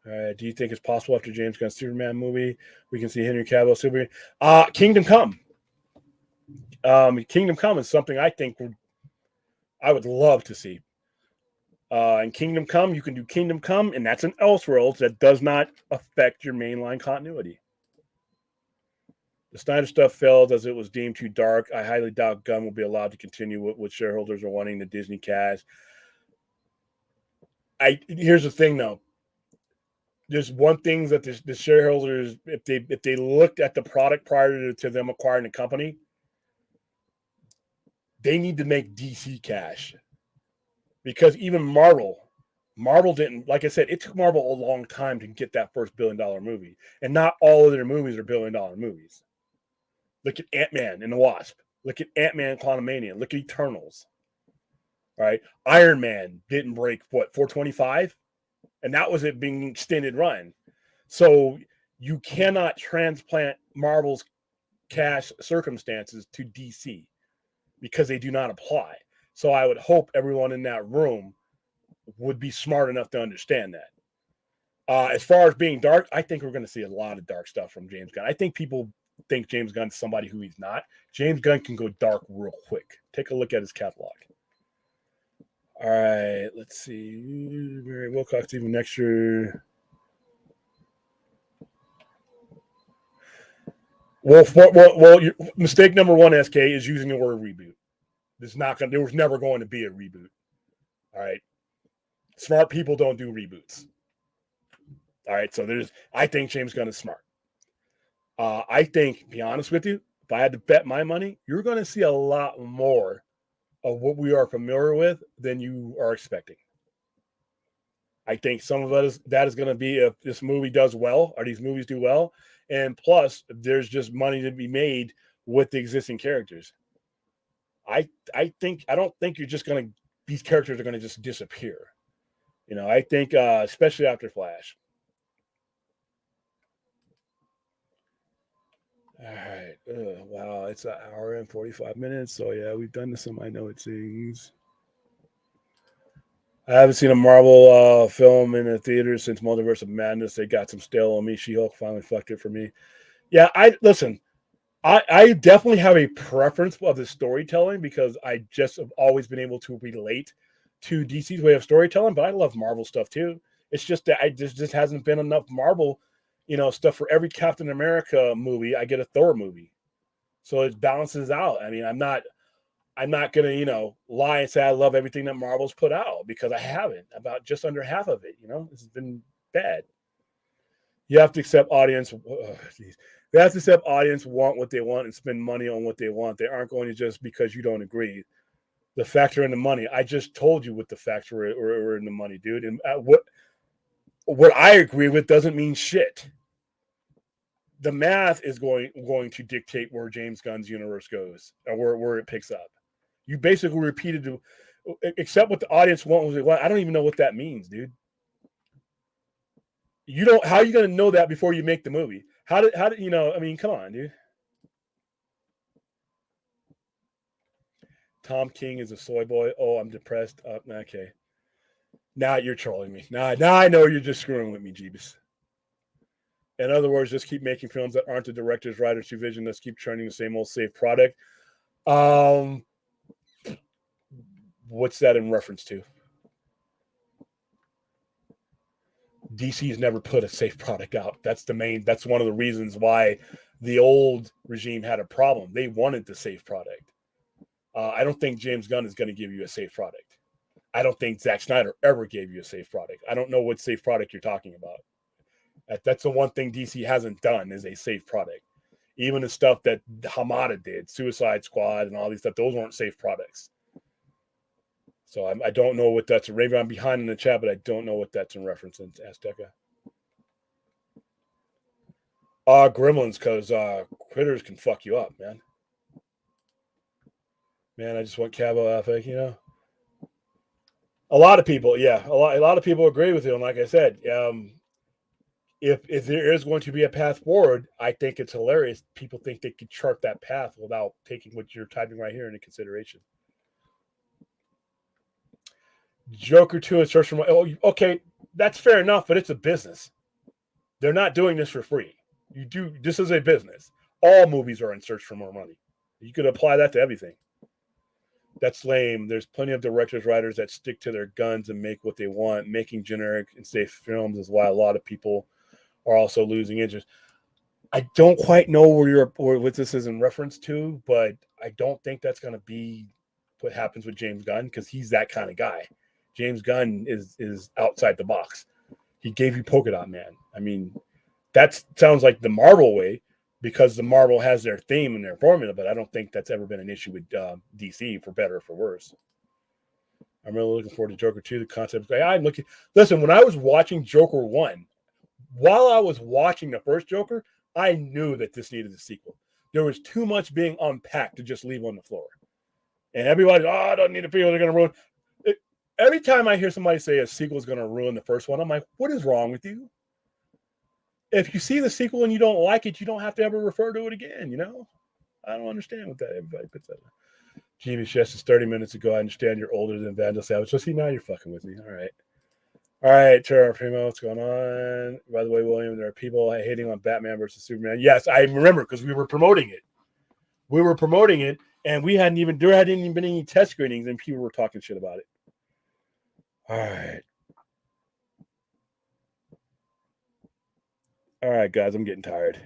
Do you think it's possible after James Gunn's Superman movie we can see Henry Cavill Superman? Kingdom Come. Kingdom Come is something I think I would love to see. In Kingdom Come, you can do Kingdom Come, and that's an Elseworlds that does not affect your mainline continuity. The Snyder stuff failed as it was deemed too dark. I highly doubt Gunn will be allowed to continue what shareholders are wanting the Disney cast. Here's the thing though. There's one thing that the shareholders, if they looked at the product prior to them acquiring the company, they need to make DC cash. Because even Marvel didn't, like I said, it took Marvel a long time to get that first $1 billion movie. And not all of their movies are $1 billion movies. Look at Ant-Man and the Wasp. Look at Ant-Man and Quantumania. Look at Eternals. All right. Iron Man didn't break, what, 425? And that was it being extended run. So you cannot transplant Marvel's cash circumstances to DC because they do not apply. So I would hope everyone in that room would be smart enough to understand that. As far as being dark, I think we're going to see a lot of dark stuff from James Gunn. I think people think James Gunn is somebody who he's not. James Gunn can go dark real quick. Take a look at his catalog. All right, let's see. Mary Wilcox, even next year. Well, mistake number one, SK, is using the word reboot. There was never going to be a reboot. All right. Smart people don't do reboots. All right. So I think James Gunn is smart. I think, to be honest with you, if I had to bet my money, you're going to see a lot more of what we are familiar with than you are expecting. I think some of that is going to be if this movie does well, or these movies do well. And plus, there's just money to be made with the existing characters. I don't think you're just going to, these characters are going to just disappear. I think, especially after Flash. All right. Wow. It's an hour and 45 minutes. So, yeah, we've done this on my note things. I haven't seen a Marvel film in a theater since Multiverse of Madness. They got some stale on me. She-Hulk finally fucked it for me. Yeah, I definitely have a preference of the storytelling because I just have always been able to relate to DC's way of storytelling, but I love Marvel stuff too. It's just that just hasn't been enough Marvel, stuff. For every Captain America movie, I get a Thor movie. So it balances out. I mean, I'm not gonna, lie and say I love everything that Marvel's put out because I haven't. About just under half of it, this has been bad. You have to accept audience. They have to accept audience want what they want and spend money on what they want. They aren't going to just because you don't agree. The factor in the money. I just told you what the factor were in the money, dude. And what I agree with doesn't mean shit. The math is going to dictate where James Gunn's universe goes or where it picks up. You basically repeated except what the audience want. I don't even know what that means, dude. How are you going to know that before you make the movie? How did I mean, come on, dude. Tom King is a soy boy. Oh, I'm depressed. Okay. Now you're trolling me. Now I know you're just screwing with me, Jeebus. In other words, just keep making films that aren't the director's, writer's vision. Let's keep churning the same old safe product. What's that in reference to? DC's never put a safe product out. That's one of the reasons why the old regime had a problem. They wanted the safe product. I don't think James Gunn is going to give you a safe product. I don't think Zack Snyder ever gave you a safe product. I don't know what safe product you're talking about. That's the one thing DC hasn't done is a safe product. Even the stuff that Hamada did, Suicide Squad and all these stuff, those weren't safe products. So I don't know what that's. Maybe I'm behind in the chat, but I don't know what that's in reference to Azteca. Gremlins, because critters can fuck you up, man. Man, I just want Cabo Affleck, A lot of people, yeah, a lot of people agree with you. And like I said, if there is going to be a path forward, I think it's hilarious. People think they could chart that path without taking what you're typing right here into consideration. Joker 2 and Search for Money. Oh, okay, that's fair enough, but it's a business. They're not doing this for free. This is a business. All movies are in search for more money. You could apply that to everything. That's lame. There's plenty of directors, writers that stick to their guns and make what they want. Making generic and safe films is why a lot of people are also losing interest. I don't quite know what this is in reference to, but I don't think that's going to be what happens with James Gunn because he's that kind of guy. James Gunn is outside the box. He gave you Polka Dot Man. I mean, that sounds like the Marvel way because the Marvel has their theme and their formula, but I don't think that's ever been an issue with DC, for better or for worse. I'm really looking forward to Joker 2. The concept. I'm looking. Listen, when I was watching Joker 1, while I was watching the first Joker, I knew that this needed a sequel. There was too much being unpacked to just leave on the floor. And everybody, I don't need a sequel. They're going to ruin it. Every time I hear somebody say a sequel is going to ruin the first one, I'm like, what is wrong with you? If you see the sequel and you don't like it, you don't have to ever refer to it again, you know? I don't understand what that everybody puts that. Jeeves, yes, it's 30 minutes ago. I understand you're older than Vandal Savage. So see, now you're fucking with me. All right, Tara Primo, what's going on? By the way, William, there are people hating on Batman versus Superman. Yes, I remember because we were promoting it. And there hadn't even been any test screenings, and people were talking shit about it. All right, guys, I'm getting tired.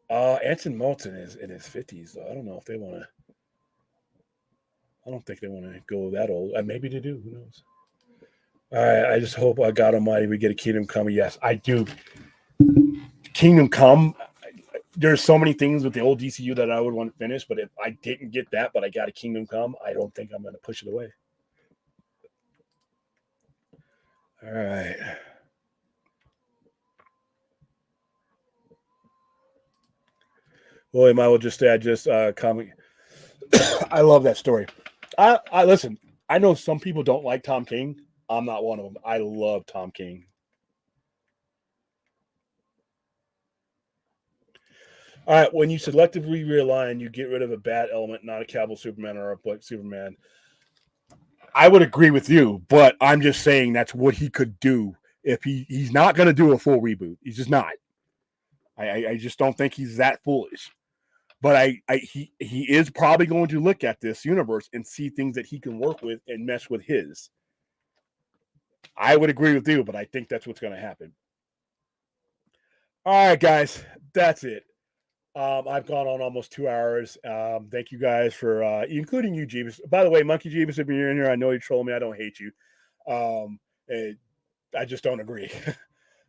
Anson Moulton is in his 50s, so I don't know if they want to. I don't think they want to go that old. Maybe they do. Who knows? All right. I just hope, God Almighty, we get a Kingdom Come. Yes, I do. Kingdom Come. There's so many things with the old DCU that I would want to finish, but if I didn't get that, but I got a Kingdom Come, I don't think I'm going to push it away. All right. William, I will just add comment. I love that story. I listen. I know some people don't like Tom King. I'm not one of them. I love Tom King. All right, when you selectively realign, you get rid of a bad element, not a Cowboy Superman or a Black Superman. I would agree with you, but I'm just saying that's what he could do if he's not going to do a full reboot. He's just not. I just don't think he's that foolish. But he is probably going to look at this universe and see things that he can work with and mesh with his. I would agree with you, but I think that's what's going to happen. All right, guys, that's it. I've gone on almost 2 hours. Thank you guys for, including you, Jeebus. By the way, Monkey Jeebus, if you're in here, I know you troll me. I don't hate you. I just don't agree.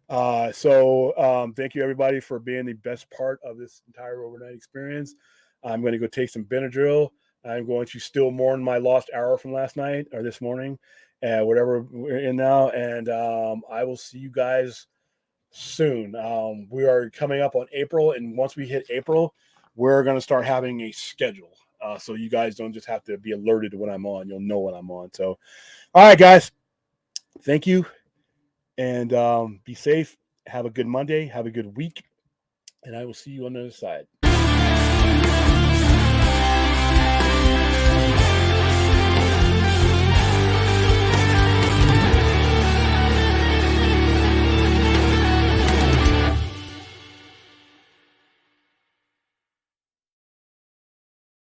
So thank you, everybody, for being the best part of this entire overnight experience. I'm going to go take some Benadryl. I'm going to still mourn my lost hour from last night or this morning, whatever we're in now. And I will see you guys soon. We are coming up on April, and once we hit April, we're going to start having a schedule. So you guys don't just have to be alerted to when I'm on. You'll know when I'm on. So, all right, guys, thank you. And be safe. Have a good Monday. Have a good week. And I will see you on the other side.